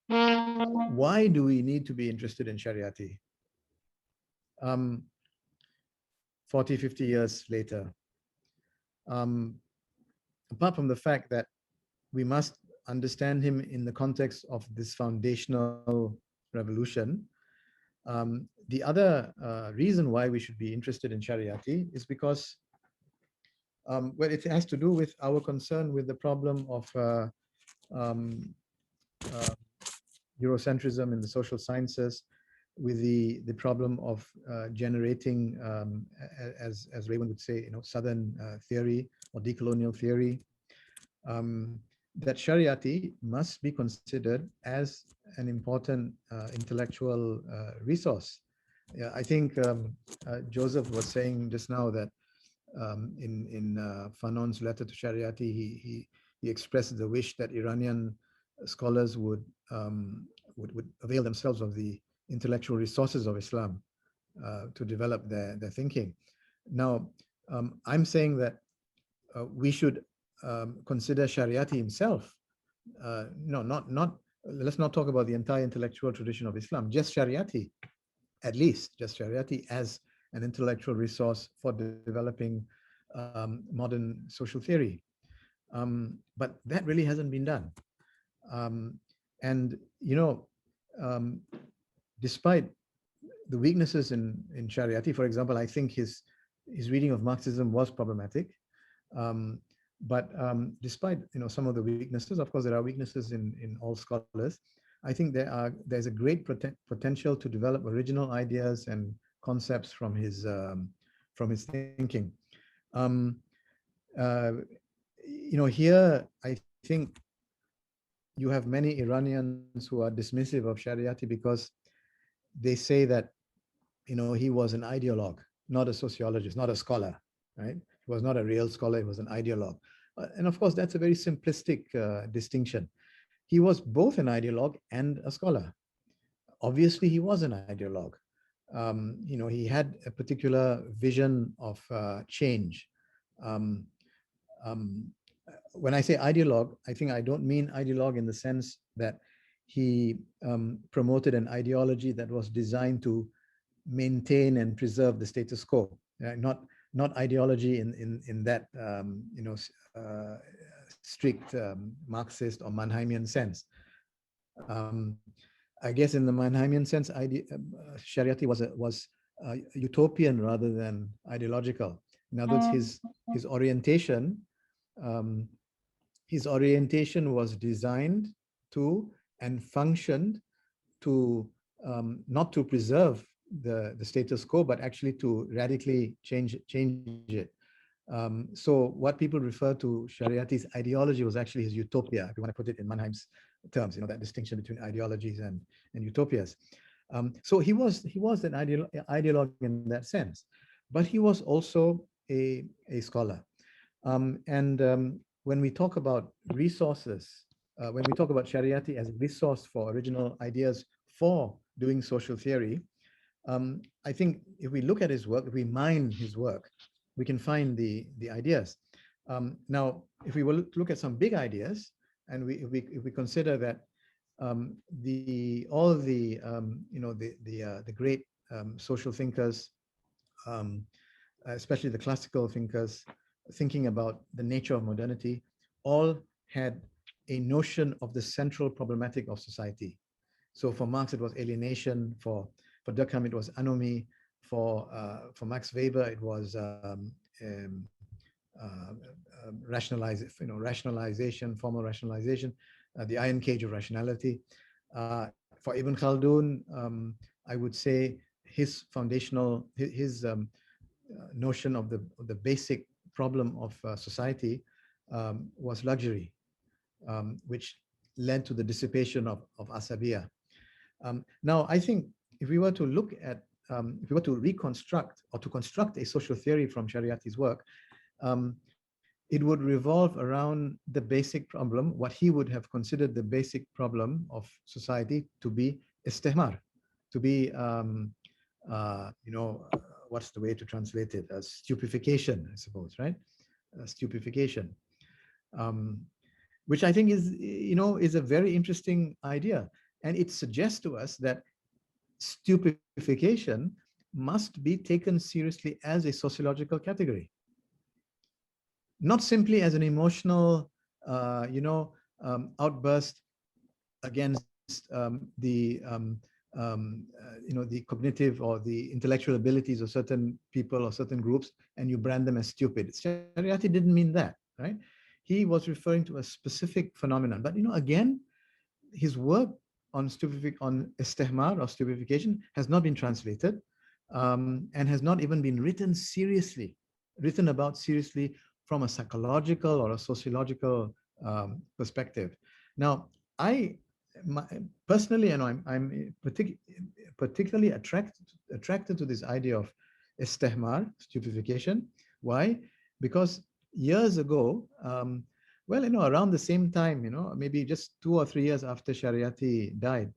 why do we need to be interested in Shariati? 40, 50 years later, apart from the fact that we must understand him in the context of this foundational revolution, the other reason why we should be interested in Shariati is because, well, it has to do with our concern with the problem of Eurocentrism in the social sciences, with the problem of generating, as Raymond would say, Southern theory or decolonial theory, that Shariati must be considered as an important intellectual resource. Yeah, I think Joseph was saying just now that in Fanon's letter to Shariati, he expressed the wish that Iranian scholars would avail themselves of the intellectual resources of Islam to develop their thinking. Now, I'm saying that we should consider Shariati himself. No, not. Let's not talk about the entire intellectual tradition of Islam. Just Shariati, at least just Shariati as an intellectual resource for developing modern social theory. But that really hasn't been done. And despite the weaknesses in Shariati, for example, I think his reading of Marxism was problematic. But despite some of the weaknesses, of course, there are weaknesses in all scholars. I think there's a great potential to develop original ideas and concepts from his thinking. Here I think you have many Iranians who are dismissive of Shariati because they say that he was an ideologue, not a sociologist, not a scholar, right? He was not a real scholar, he was an ideologue. And of course, that's a very simplistic distinction. He was both an ideologue and a scholar. Obviously, he was an ideologue. He had a particular vision of change. When I say ideologue, I think I don't mean ideologue in the sense that he promoted an ideology that was designed to maintain and preserve the status quo. Not ideology in that strict Marxist or Mannheimian sense. I guess in the Mannheimian sense, Shariati was utopian rather than ideological. In other words, his orientation was designed to and functioned to not to preserve the status quo, but actually to radically change it. So what people refer to Shariati's ideology was actually his utopia, if you want to put it in Mannheim's terms, that distinction between ideologies and utopias. So he was an ideologue in that sense, but he was also a scholar. When we talk about resources, when we talk about Shariati as a resource for original ideas for doing social theory, I think if we look at his work, if we mine his work, we can find the ideas. Now, if we will look at some big ideas, and if we consider that all the great social thinkers, especially the classical thinkers, thinking about the nature of modernity, all had a notion of the central problematic of society. So for Marx, it was alienation. For Durkheim, it was anomie. For Max Weber, it was rationalization, formal rationalization, the iron cage of rationality. For Ibn Khaldun, I would say his foundational, his notion of the basic problem of society was luxury, which led to the dissipation of Asabiyya. Now, I think if we were to look at, if we were to reconstruct or to construct a social theory from Shariati's work, it would revolve around the basic problem, what he would have considered the basic problem of society to be istihmar, to be, what's the way to translate it? Stupefaction, I suppose, right? Stupefaction, which I think is a very interesting idea. And it suggests to us that stupefaction must be taken seriously as a sociological category, not simply as an emotional, outburst against the cognitive or the intellectual abilities of certain people or certain groups, and you brand them as stupid. Shariati didn't mean that, right? He was referring to a specific phenomenon. But again, his work on istihmar or stupefaction has not been translated, and has not even been written about seriously from a psychological or a sociological perspective. Now, personally, I'm particularly attracted to this idea of istihmar, stupefaction. Why? Because years ago, around the same time, maybe just 2 or 3 years after Shariati died,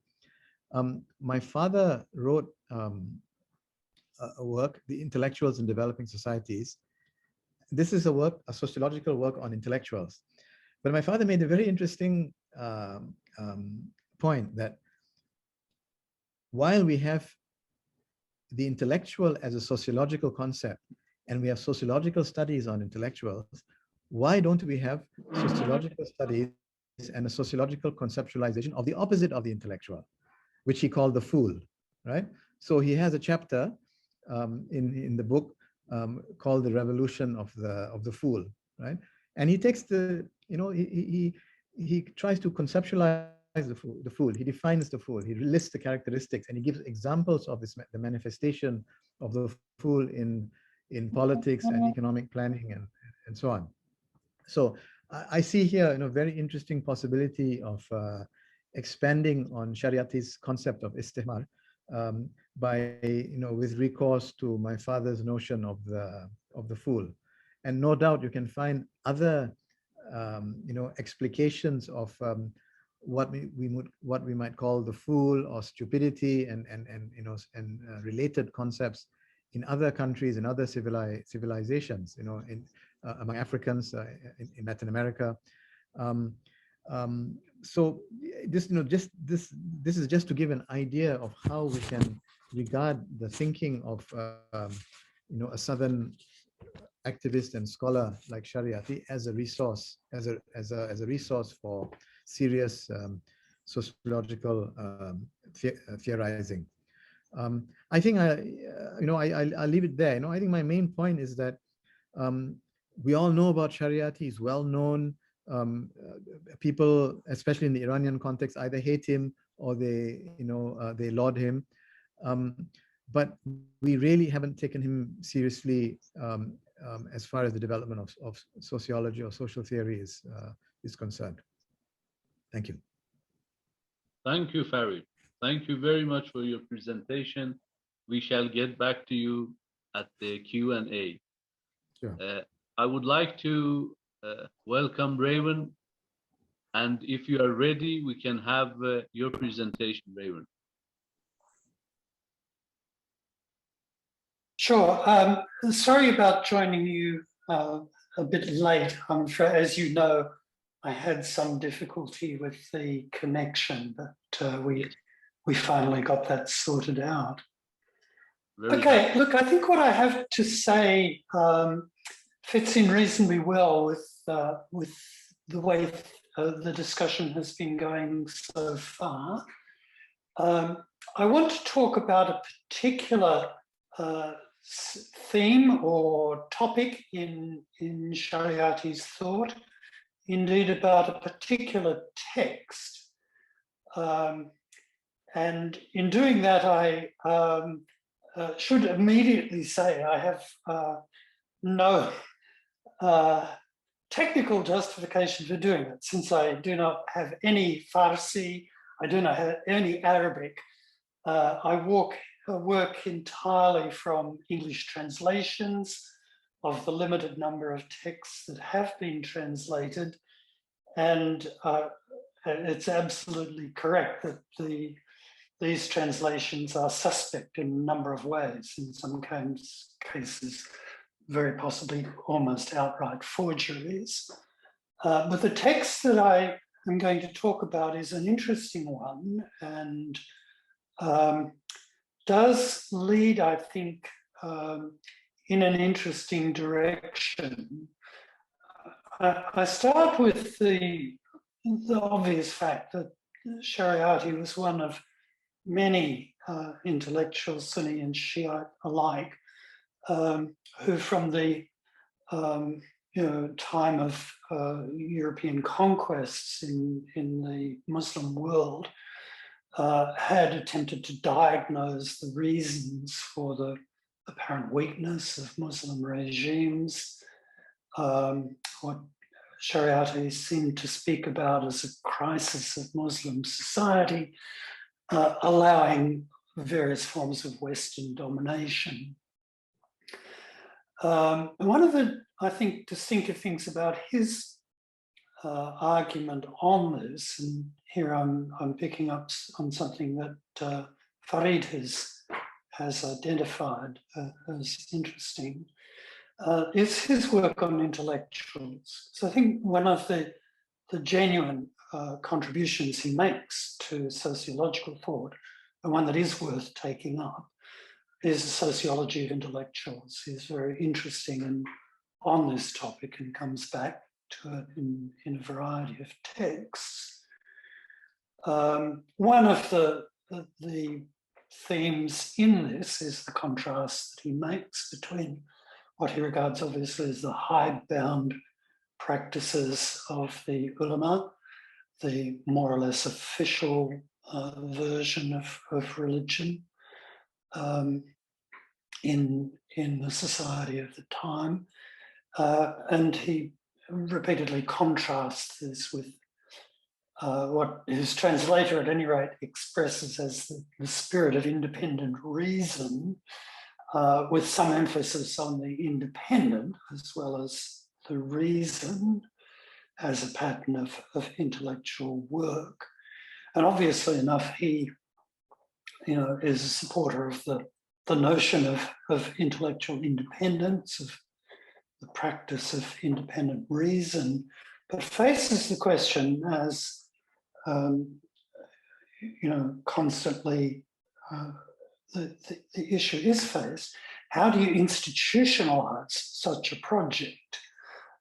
my father wrote a work, The Intellectuals in Developing Societies. This is a sociological work on intellectuals. But my father made a very interesting point that while we have the intellectual as a sociological concept, and we have sociological studies on intellectuals, why don't we have sociological studies and a sociological conceptualization of the opposite of the intellectual, which he called the fool, right? So he has a chapter in the book called The Revolution of the Fool, right? And he takes he tries to conceptualize the fool. He defines the fool. He lists the characteristics, and he gives examples of the manifestation of the fool in politics and economic planning and so on. So I see here a very interesting possibility of expanding on Shariati's concept of istihmar by with recourse to my father's notion of the fool. And no doubt you can find other explications of what we might call the fool or stupidity and related concepts in other countries, in other civilizations, among Africans, in Latin America. So this is just to give an idea of how we can regard the thinking of a Southern activist and scholar like Shariati as a resource, as a resource for serious sociological theorizing. I think I'll leave it there. I think my main point is that we all know about Shariati. He's well known. People, especially in the Iranian context, either hate him or they laud him. But we really haven't taken him seriously as far as the development of sociology or social theory is concerned. Thank you. Thank you, Farid. Thank you very much for your presentation. We shall get back to you at the Q&A. Sure. I would like to welcome Raven. And if you are ready, we can have your presentation, Raven. Sure. Sorry about joining you a bit late. I'm afraid, as you know, I had some difficulty with the connection, but we finally got that sorted out. Okay, look, I think what I have to say fits in reasonably well with the way the discussion has been going so far. I want to talk about a particular theme or topic in Shariati's thought, indeed about a particular text. And in doing that, I should immediately say I have no technical justification for doing it, since I do not have any Farsi, I do not have any Arabic. I work entirely from English translations of the limited number of texts that have been translated. And it's absolutely correct that the these translations are suspect in a number of ways, in some cases very possibly almost outright forgeries. But the text that I am going to talk about is an interesting one and does lead, I think, in an interesting direction. I start with the obvious fact that Shariati was one of many intellectuals, Sunni and Shiite alike, who from the time of European conquests in the Muslim world had attempted to diagnose the reasons for the apparent weakness of Muslim regimes, what Shariati seemed to speak about as a crisis of Muslim society, allowing various forms of Western domination. One of the, I think, distinctive things about his argument on this, and here I'm picking up on something that Farid has identified as interesting, is his work on intellectuals. So I think one of the genuine contributions he makes to sociological thought, and one that is worth taking up, is the sociology of intellectuals. He's very interesting on this topic and comes back to it in a variety of texts. One of the themes in this is the contrast that he makes between what he regards obviously as the hidebound practices of the ulama, the more or less official version of religion in the society of the time. And he repeatedly contrasts this with what his translator at any rate expresses as the spirit of independent reason, with some emphasis on the independent as well as the reason as a pattern of intellectual work. And obviously enough, he is a supporter of the notion of intellectual independence, of the practice of independent reason, but faces the question as, constantly the issue is faced, how do you institutionalize such a project?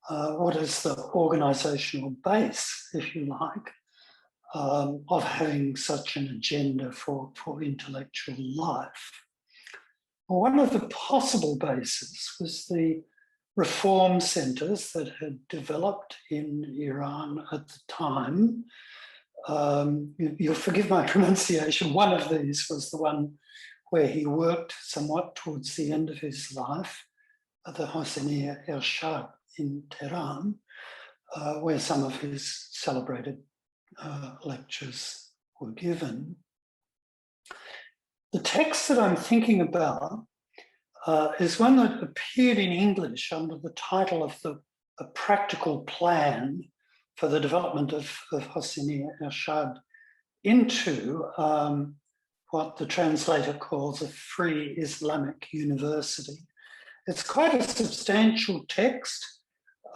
What is the organizational base, if you like, of having such an agenda for intellectual life? Well, one of the possible bases was the reform centers that had developed in Iran at the time. You'll forgive my pronunciation. One of these was the one where he worked somewhat towards the end of his life, at the Hosseiniya Ershad in Tehran, where some of his celebrated lectures were given. The text that I'm thinking about is one that appeared in English under the title of A Practical Plan for the Development of Hosseiniya Ershad into what the translator calls a free Islamic university. It's quite a substantial text.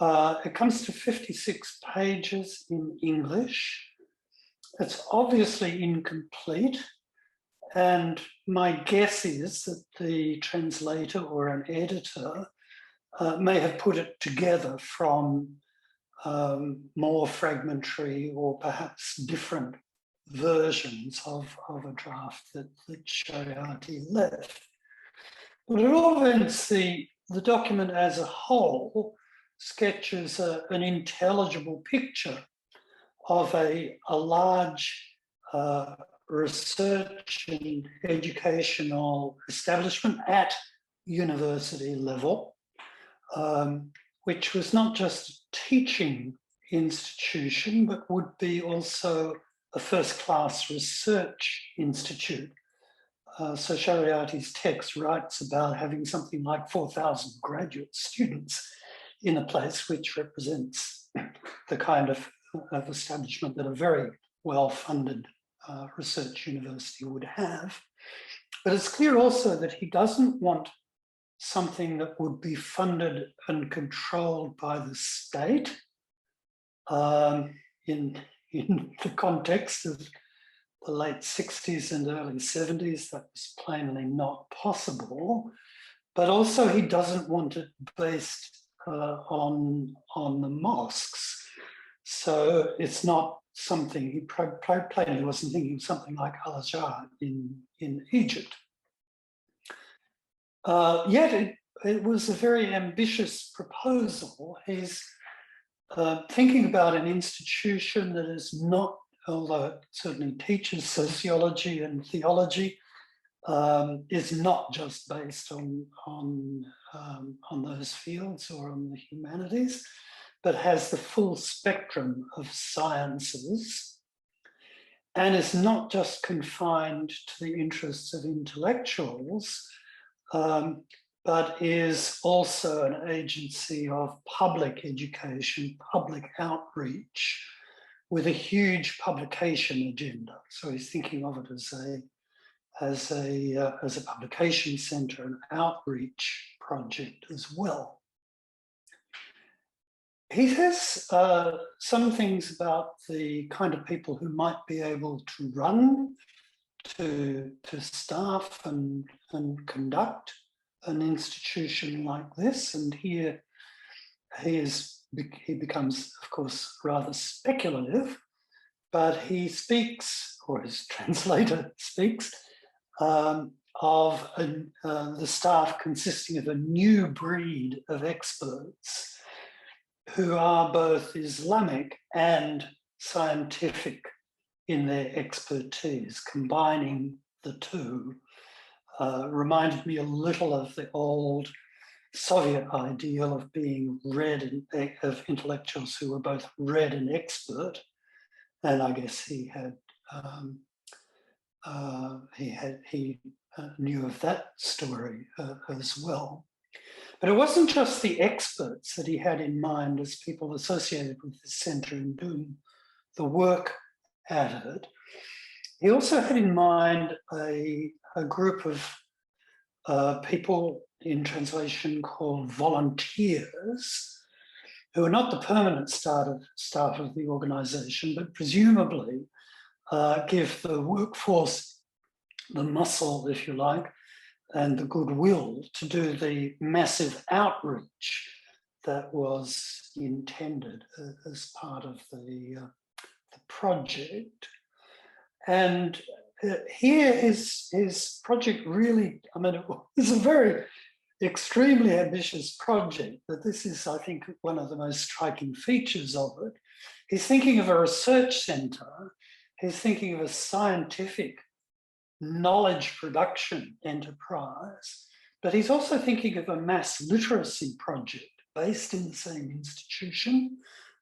It comes to 56 pages in English. It's obviously incomplete. And my guess is that the translator or an editor may have put it together from more fragmentary or perhaps different versions of a draft that Shariati left. But at all events, the document as a whole sketches an intelligible picture of a large research and educational establishment at university level, which was not just a teaching institution, but would be also a first-class research institute. So Shariati's text writes about having something like 4,000 graduate students in a place which represents the kind of establishment that a very well-funded research university would have. But it's clear also that he doesn't want something that would be funded and controlled by the state in the context of the late 60s and early 70s. That was plainly not possible. But also he doesn't want it based on the mosques. So it's not something, he plainly wasn't thinking of something like Al-Azhar in Egypt. Yet it was a very ambitious proposal. He's thinking about an institution that is not, although it certainly teaches sociology and theology, is not just based on those fields or on the humanities, but has the full spectrum of sciences, and is not just confined to the interests of intellectuals, but is also an agency of public education, public outreach, with a huge publication agenda. So he's thinking of it as a publication center, an outreach project as well. He says some things about the kind of people who might be able to run, to staff and conduct an institution like this. And here he becomes, of course, rather speculative, but he speaks, or his translator speaks, of the staff consisting of a new breed of experts who are both Islamic and scientific in their expertise, combining the two. Reminded me a little of the old Soviet ideal of being read, of intellectuals who were both read and expert. And I guess he knew of that story as well. But it wasn't just the experts that he had in mind as people associated with the centre and doing the work at it. He also had in mind a group of people, in translation, called volunteers, who are not the permanent staff of the organisation, but presumably give the workforce the muscle, if you like, and the goodwill to do the massive outreach that was intended as part of the project. And here his project really, I mean, it was a very extremely ambitious project, but this is, I think, one of the most striking features of it. He's thinking of a research centre, he's thinking of a scientific knowledge production enterprise, but he's also thinking of a mass literacy project based in the same institution,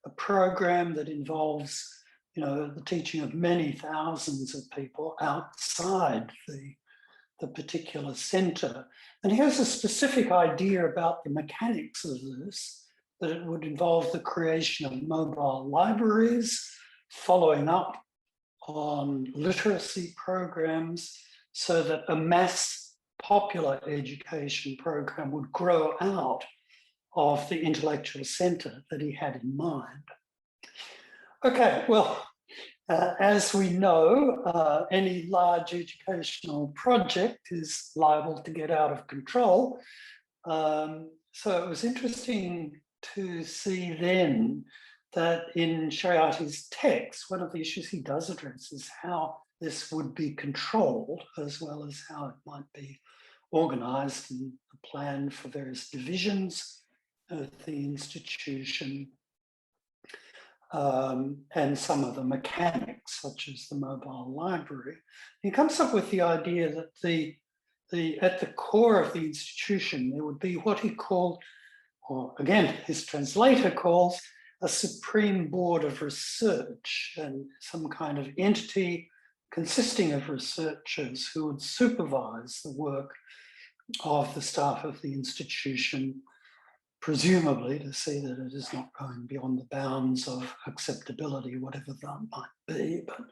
a program that involves, you know, the teaching of many thousands of people outside the particular centre. And he has a specific idea about the mechanics of this, that it would involve the creation of mobile libraries, following up on literacy programs, so that a mass popular education program would grow out of the intellectual centre that he had in mind. Okay, well, as we know, any large educational project is liable to get out of control. So it was interesting to see then that in Shariati's text, one of the issues he does address is how this would be controlled, as well as how it might be organised and planned for various divisions of the institution, and some of the mechanics, such as the mobile library. He comes up with the idea that at the core of the institution, there would be what he called, or again, his translator calls, a supreme board of research, and some kind of entity consisting of researchers who would supervise the work of the staff of the institution, presumably to see that it is not going beyond the bounds of acceptability, whatever that might be. But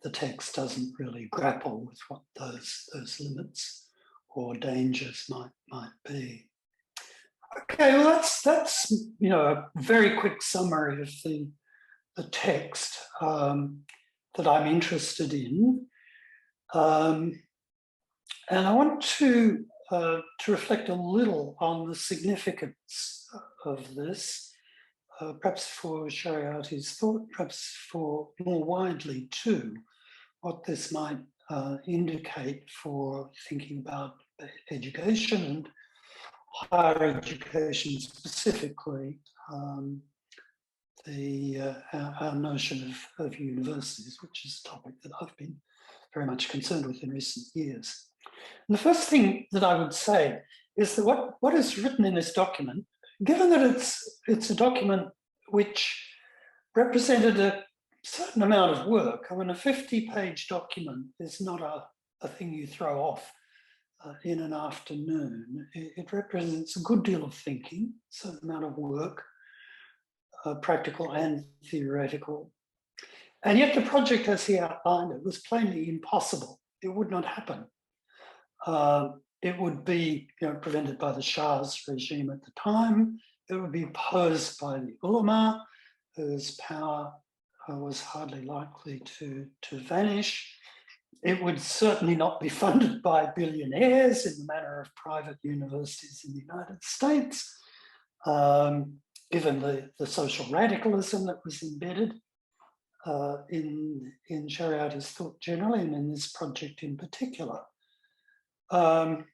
the text doesn't really grapple with what those limits or dangers might be. Okay, well that's a very quick summary of the text that I'm interested in, and I want to reflect a little on the significance of this, perhaps for Shariati's thought, perhaps for more widely too, what this might indicate for thinking about education and higher education specifically, our notion of universities, which is a topic that I've been very much concerned with in recent years. And the first thing that I would say is that what is written in this document, given that it's a document which represented a certain amount of work. I mean, a 50-page document is not a thing you throw off in an afternoon. It represents a good deal of thinking, a certain amount of work, practical and theoretical. And yet the project as he outlined it was plainly impossible. It would not happen. It would be prevented by the Shah's regime at the time. It would be opposed by the ulama, whose power was hardly likely to vanish. It would certainly not be funded by billionaires in the manner of private universities in the United States, given the social radicalism that was embedded in Shariati's thought generally, and in this project in particular. And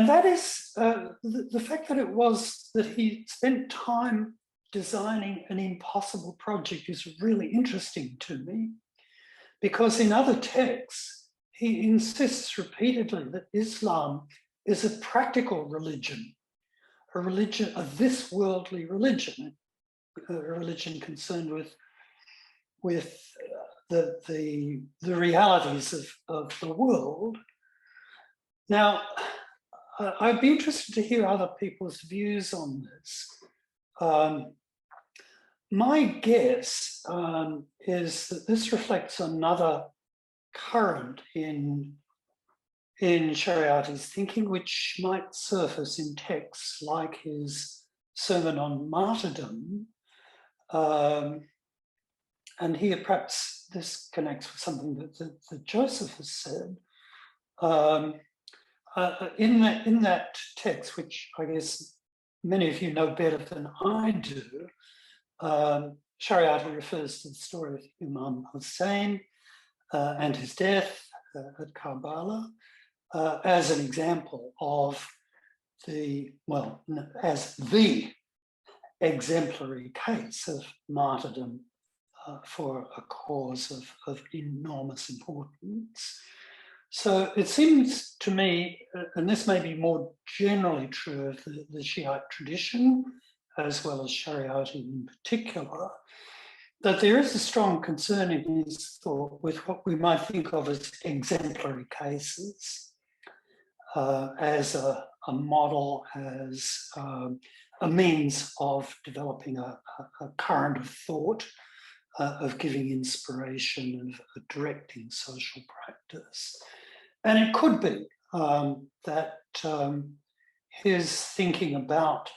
that is the fact that he spent time designing an impossible project is really interesting to me, because in other texts, he insists repeatedly that Islam is a practical religion, a this worldly religion, a religion concerned with the realities of the world. Now, I'd be interested to hear other people's views on this. My guess is that this reflects another current in Shariati's thinking, which might surface in texts like his sermon on martyrdom. And here, perhaps this connects with something that Joseph has said. In that text, which I guess many of you know better than I do, Shariati refers to the story of Imam Hussein and his death at Karbala as an example of as the exemplary case of martyrdom for a cause of enormous importance. So it seems to me, and this may be more generally true of the Shiite tradition, as well as Shariati in particular, that there is a strong concern in his thought with what we might think of as exemplary cases, as a model, as a means of developing a current of thought, of giving inspiration, of directing social practice. And it could be that his thinking about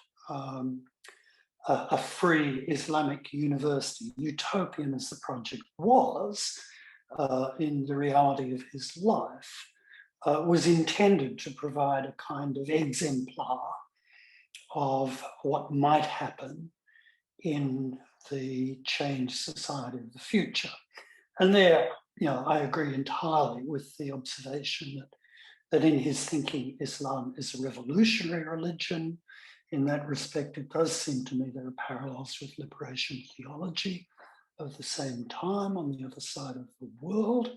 a free Islamic university, utopian as the project was in the reality of his life, was intended to provide a kind of exemplar of what might happen in the changed society of the future. And there, I agree entirely with the observation that in his thinking, Islam is a revolutionary religion. In that respect, it does seem to me there are parallels with liberation theology of the same time on the other side of the world.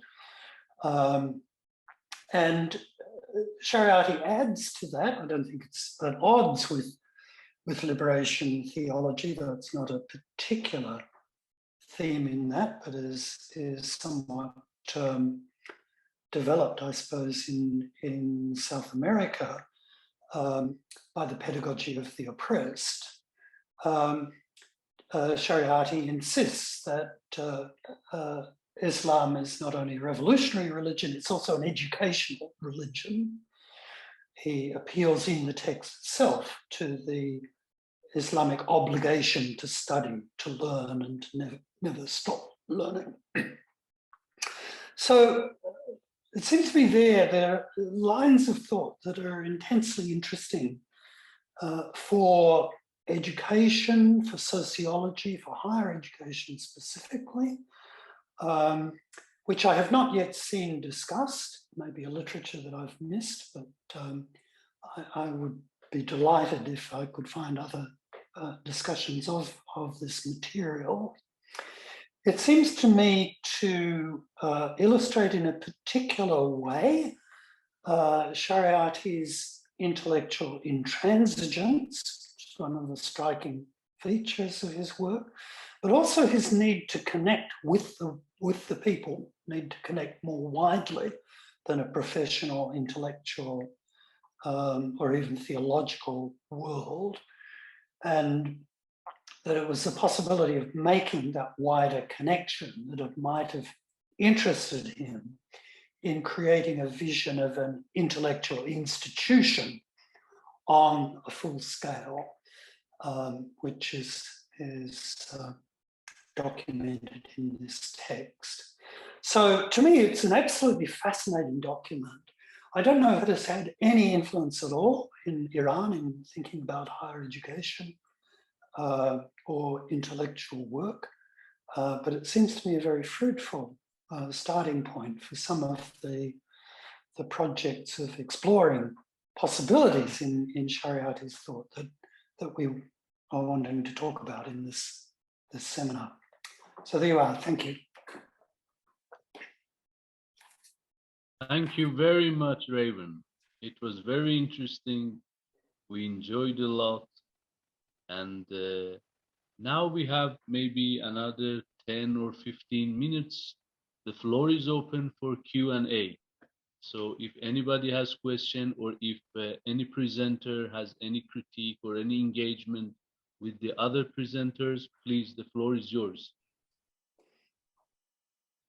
And Shariati adds to that. I don't think it's at odds with liberation theology, though it's not a particular theme in that, but is somewhat developed, I suppose, in South America by the pedagogy of the oppressed. Shariati insists that Islam is not only a revolutionary religion, it's also an educational religion. He appeals in the text itself to the Islamic obligation to study, to learn, and to never stop learning. So it seems to me there are lines of thought that are intensely interesting for education, for sociology, for higher education specifically, which I have not yet seen discussed. Maybe a literature that I've missed, but I would be delighted if I could find other discussions of this material. It seems to me to illustrate in a particular way Shariati's intellectual intransigence, which is one of the striking features of his work, but also his need to connect with the people, need to connect more widely than a professional, intellectual, or even theological world, and that it was the possibility of making that wider connection that might have interested him in creating a vision of an intellectual institution on a full scale, which is documented in this text. So to me, it's an absolutely fascinating document. I don't know if it has had any influence at all in Iran in thinking about higher education or intellectual work, but it seems to me a very fruitful starting point for some of the projects of exploring possibilities in Shariati's thought that we are wanting to talk about in this seminar. So there you are. Thank you. Thank you very much, Raven. It was very interesting. We enjoyed a lot. And now we have maybe another 10 or 15 minutes. The floor is open for Q&A. So if anybody has question, or if any presenter has any critique or any engagement with the other presenters, please, the floor is yours.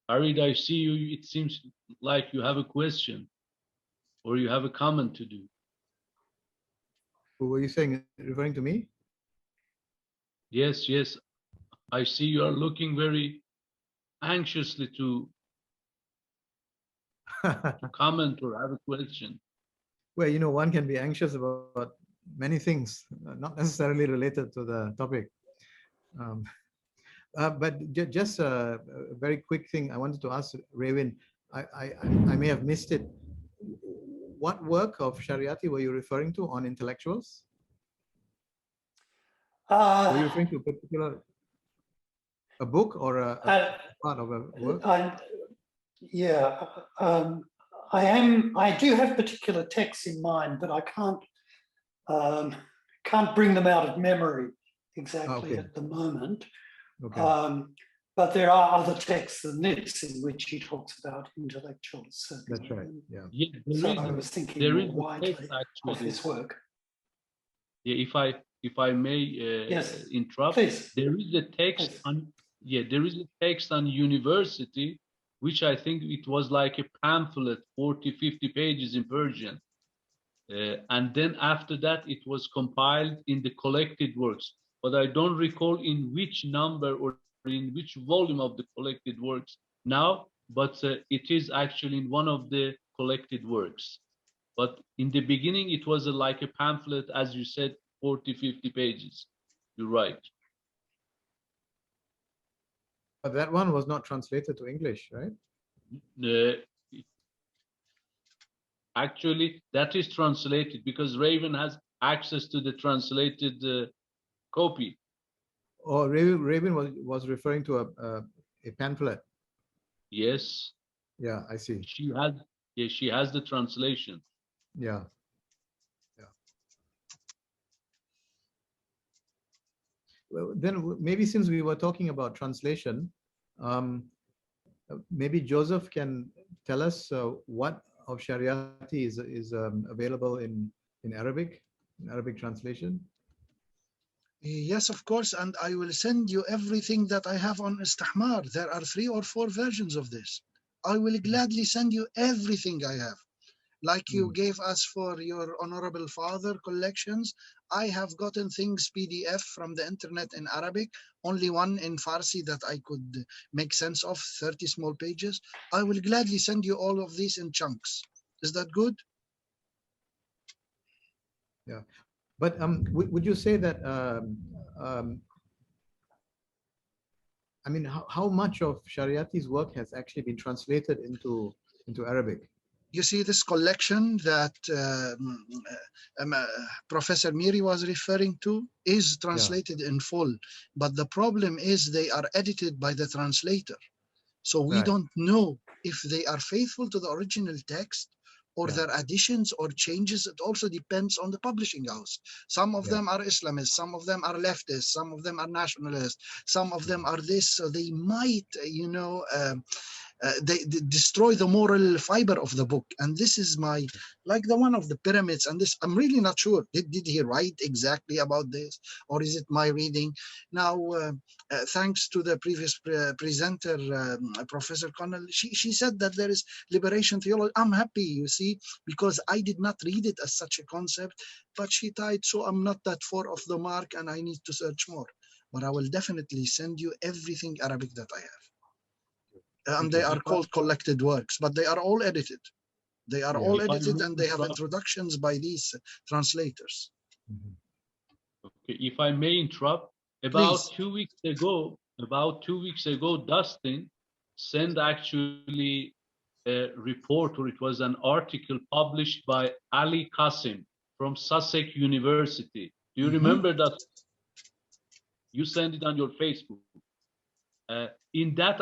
Farid, I see you. It seems like you have a question or you have a comment to do. What were you saying, referring to me? Yes, yes. I see you are looking very anxiously to comment or have a question. Well, you know, one can be anxious about many things, not necessarily related to the topic. But just a very quick thing I wanted to ask Raven. I may have missed it. What work of Shariati were you referring to on intellectuals? Were you referring to a book or a part of a work? Yeah, I do have particular texts in mind, but I can't bring them out of memory exactly at the moment. Okay. But there are other texts than this in which he talks about intellectuals. That's right. Yeah. So I was thinking more widely of his work. Yeah, if I may yes, interrupt, please. There is a text on there is a text on university, which I think it was like a pamphlet, 40-50 pages in Persian, and then after that it was compiled in the collected works. But I don't recall in which number or in which volume of the collected works now. But it is actually in one of the collected works. But in the beginning, it was like a pamphlet, as you said, 40-50 pages. You're right. But that one was not translated to English, right? Actually, that is translated because Raven has access to the translated copy. Oh, Raven was referring to a pamphlet. Yes. Yeah, I see. She has the translation. Yeah. Well, then maybe since we were talking about translation, maybe Joseph can tell us what of Shariati is available in Arabic translation. Yes, of course, and I will send you everything that I have on Istihmar. There are 3 or 4 versions of this. I will gladly send you everything I have. Like you gave us for your Honorable Father collections, I have gotten things PDF from the internet in Arabic, only one in Farsi that I could make sense of, 30 small pages. I will gladly send you all of these in chunks. Is that good? Yeah, but would you say that I mean, how much of Shariati's work has actually been translated into Arabic? You see this collection that Professor Miri was referring to is translated in full, but the problem is they are edited by the translator. So we don't know if they are faithful to the original text or their additions or changes. It also depends on the publishing house. Some of them are Islamists, some of them are leftists, some of them are nationalists, some of them are this. So they might, you know, they destroy the moral fiber of the book. And this is my, like the one of the pyramids, and this, I'm really not sure. Did he write exactly about this, or is it my reading? Now, thanks to the previous presenter, Professor Connell, she said that there is liberation theology. I'm happy, you see, because I did not read it as such a concept, but she tied, so I'm not that far off the mark and I need to search more. But I will definitely send you everything Arabic that I have. And they are called collected works, but they are all edited. They are all edited, and they have introductions by these translators. Okay, if I may interrupt, about 2 weeks ago, Dustin sent actually a report, or it was an article published by Ali Qasim from Sussex University. Do you remember that? You sent it on your Facebook. In that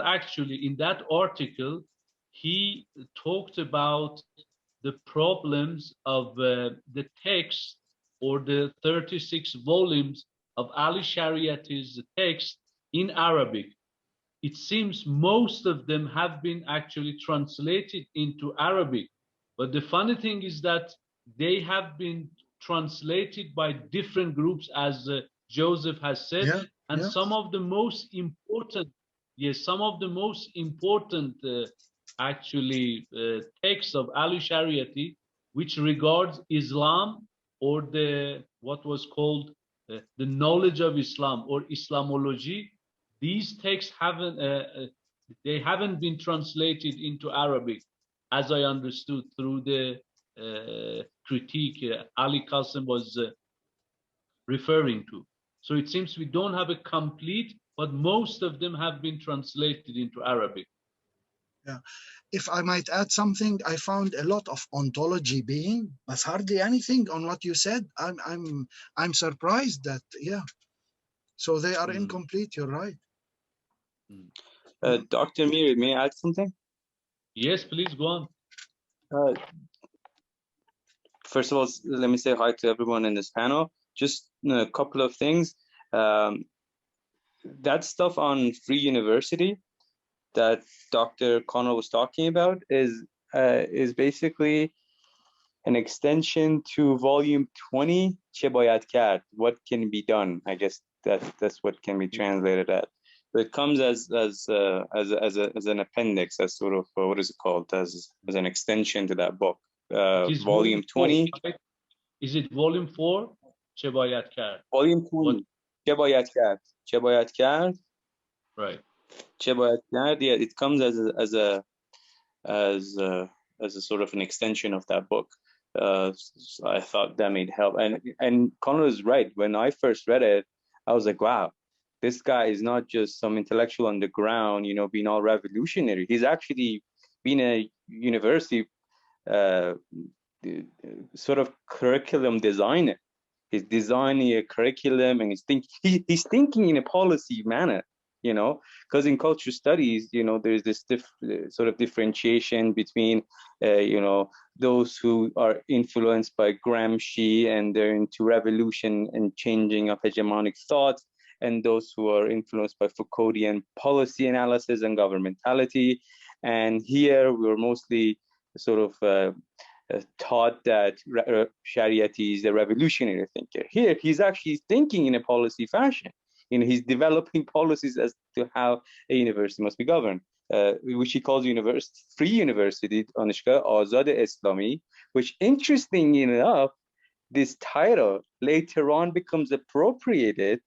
article, he talked about the problems of the text, or the 36 volumes of Ali Shariati's text in Arabic. It seems most of them have been actually translated into Arabic. But the funny thing is that they have been translated by different groups, as Joseph has said, and some of the most important, texts of Ali Shariati, which regards Islam, or the what was called the knowledge of Islam, or Islamology. These texts haven't been translated into Arabic, as I understood through the critique Ali Qasim was referring to. So it seems we don't have a complete, but most of them have been translated into Arabic. Yeah. If I might add something, I found a lot of ontology being, but hardly anything on what you said. I'm surprised that, so they are incomplete. You're right. Dr. Miri, may I add something? Yes, please go on. First of all, let me say hi to everyone in this panel. Just a couple of things. That stuff on Free University that Dr. Connell was talking about is basically an extension to volume 20, چه باید کرد, what can be done. I guess that's what can be translated at. But it comes as an appendix, as sort of what is it called, as an extension to that book. Volume 20. 4, right? Is it volume 4? چه باید کرد. Volume 20. چه باید کرد. چه باید کرد. Right. چه باید کرد. Yeah, it comes as a sort of an extension of that book. So I thought that may help. And Connell is right. When I first read it, I was like, wow, this guy is not just some intellectual on the ground, being all revolutionary. He's actually been a university sort of curriculum designer. He's designing a curriculum, and he's thinking in a policy manner, because in culture studies, there's this sort of differentiation between, those who are influenced by Gramsci and they're into revolution and changing of hegemonic thought, and those who are influenced by Foucauldian policy analysis and governmentality. And here we're mostly sort of taught that Shariati is a revolutionary thinker. Here, he's actually thinking in a policy fashion. He's developing policies as to how a university must be governed, which he calls free university, Anushka, Azad Islami, which, interestingly enough, this title later on becomes appropriated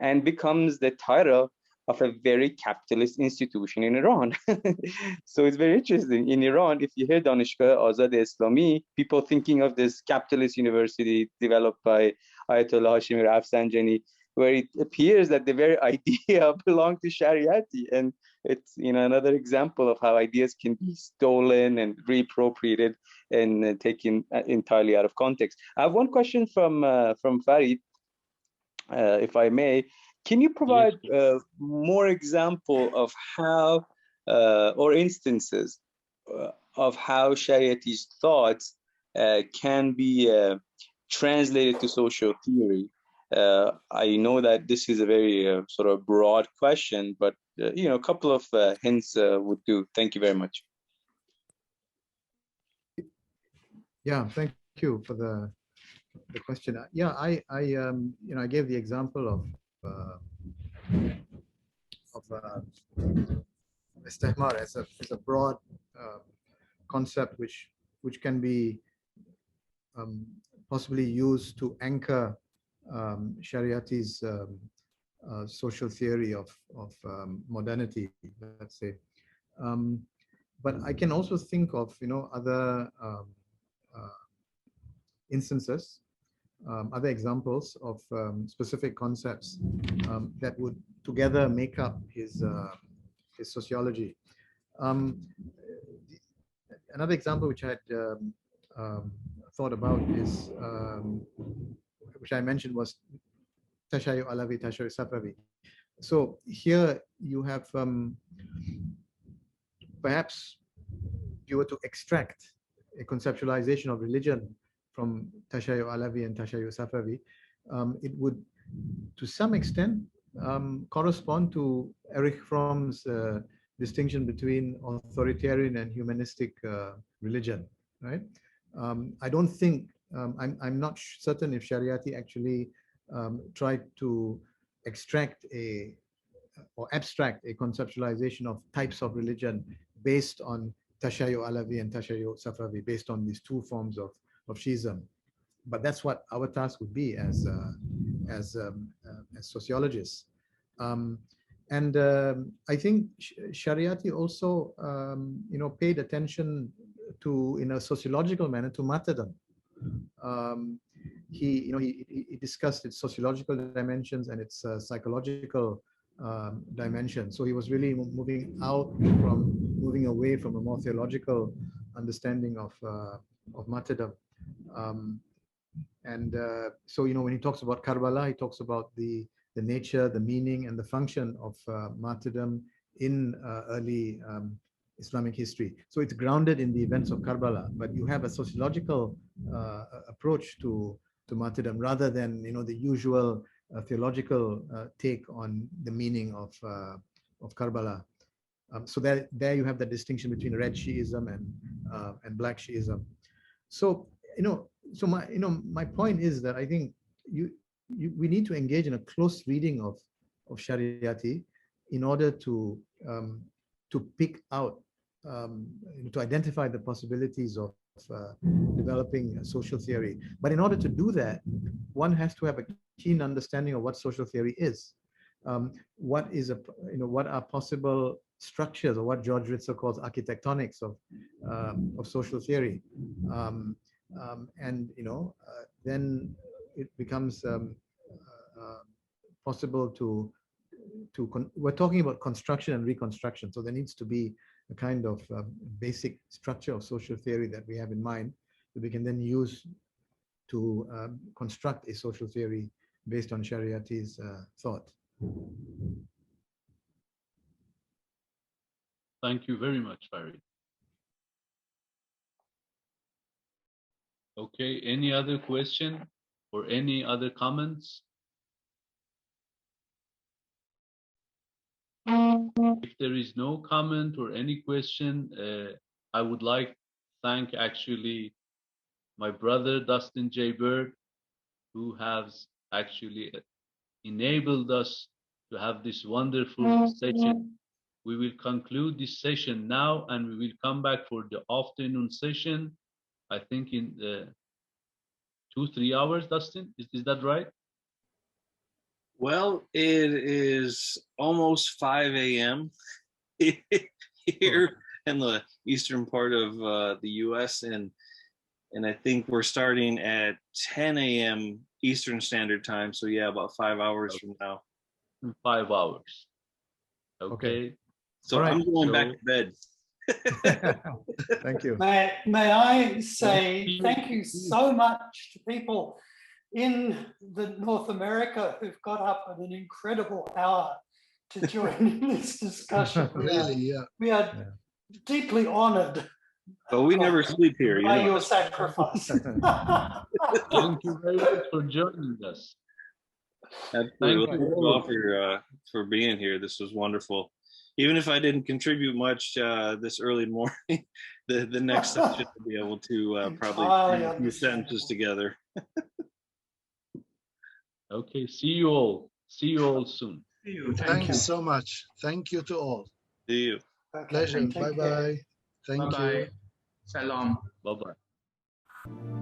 and becomes the title of a very capitalist institution in Iran. So it's very interesting. In Iran, if you hear Danishgah Azad Islami, people thinking of this capitalist university developed by Ayatollah Hashemi Rafsanjani, where it appears that the very idea belonged to Shariati. And it's another example of how ideas can be stolen and reappropriated and taken entirely out of context. I have one question from Farid, if I may. Can you provide more example of how, or instances of how Shariati's thoughts can be translated to social theory? I know that this is a very sort of broad question, but a couple of hints would do. Thank you very much. Yeah, thank you for the question. Yeah, I gave the example of istihmar as a broad concept which can be possibly used to anchor Shariati's social theory of modernity, let's say. But I can also think of other instances, other examples of specific concepts that would together make up his sociology. Another example which I had thought about is, which I mentioned, was Tashayu Alavi, Tashayu Safavi. So here you have, perhaps you were to extract a conceptualization of religion from Tashayu Alavi and Tashayu Safavi, it would, to some extent, correspond to Erich Fromm's distinction between authoritarian and humanistic religion, right? I don't think, I'm not certain if Shariati actually tried to extract or abstract a conceptualization of types of religion based on Tashayu Alavi and Tashayu Safavi, based on these two forms of Shiism. But that's what our task would be as sociologists. And I think Shariati also, paid attention to, in a sociological manner, to martyrdom. He discussed its sociological dimensions and its psychological dimension. So he was really moving away from a more theological understanding of martyrdom. So when he talks about Karbala, he talks about the nature, the meaning, and the function of martyrdom in early Islamic history. So it's grounded in the events of Karbala, but you have a sociological approach to martyrdom rather than the usual theological take on the meaning of Karbala. So there you have the distinction between red Shiism and black Shiism. So my point is that I think we need to engage in a close reading of Shariati in order to pick out, to identify the possibilities of developing a social theory. But in order to do that, one has to have a keen understanding of what social theory is. What are possible structures, or what George Ritzer calls architectonics of social theory. Then it becomes possible we're talking about construction and reconstruction. So there needs to be a kind of basic structure of social theory that we have in mind that we can then use to construct a social theory based on Shariati's thought. Thank you very much, Farid. Okay, any other question or any other comments? If there is no comment or any question, I would like thank actually my brother Dustin J. Bird, who has actually enabled us to have this wonderful session. We will conclude this session now, and we will come back for the afternoon session, I think in 2-3 hours, Dustin, is that right? Well, it is almost 5 a.m. here in the eastern part of the U.S. and I think we're starting at 10 a.m. Eastern Standard Time. So yeah, about 5 hours from now. 5 hours. Okay. So right. I'm going back to bed. Thank you. May I say thank you so much to people in the North America who've got up at an incredible hour to join in this discussion. Really, We are deeply honored. But we never sleep here. By your sacrifice. Thank you very much for joining us. Absolutely. Thank you all for being here. This was wonderful. Even if I didn't contribute much this early morning, the next session will be able to probably put a few sentences together. Okay, see you all. See you all soon. See you. Thank you so much. Thank you to all. See you. Pleasure. Bye-bye. Thank you. Salam. Bye-bye.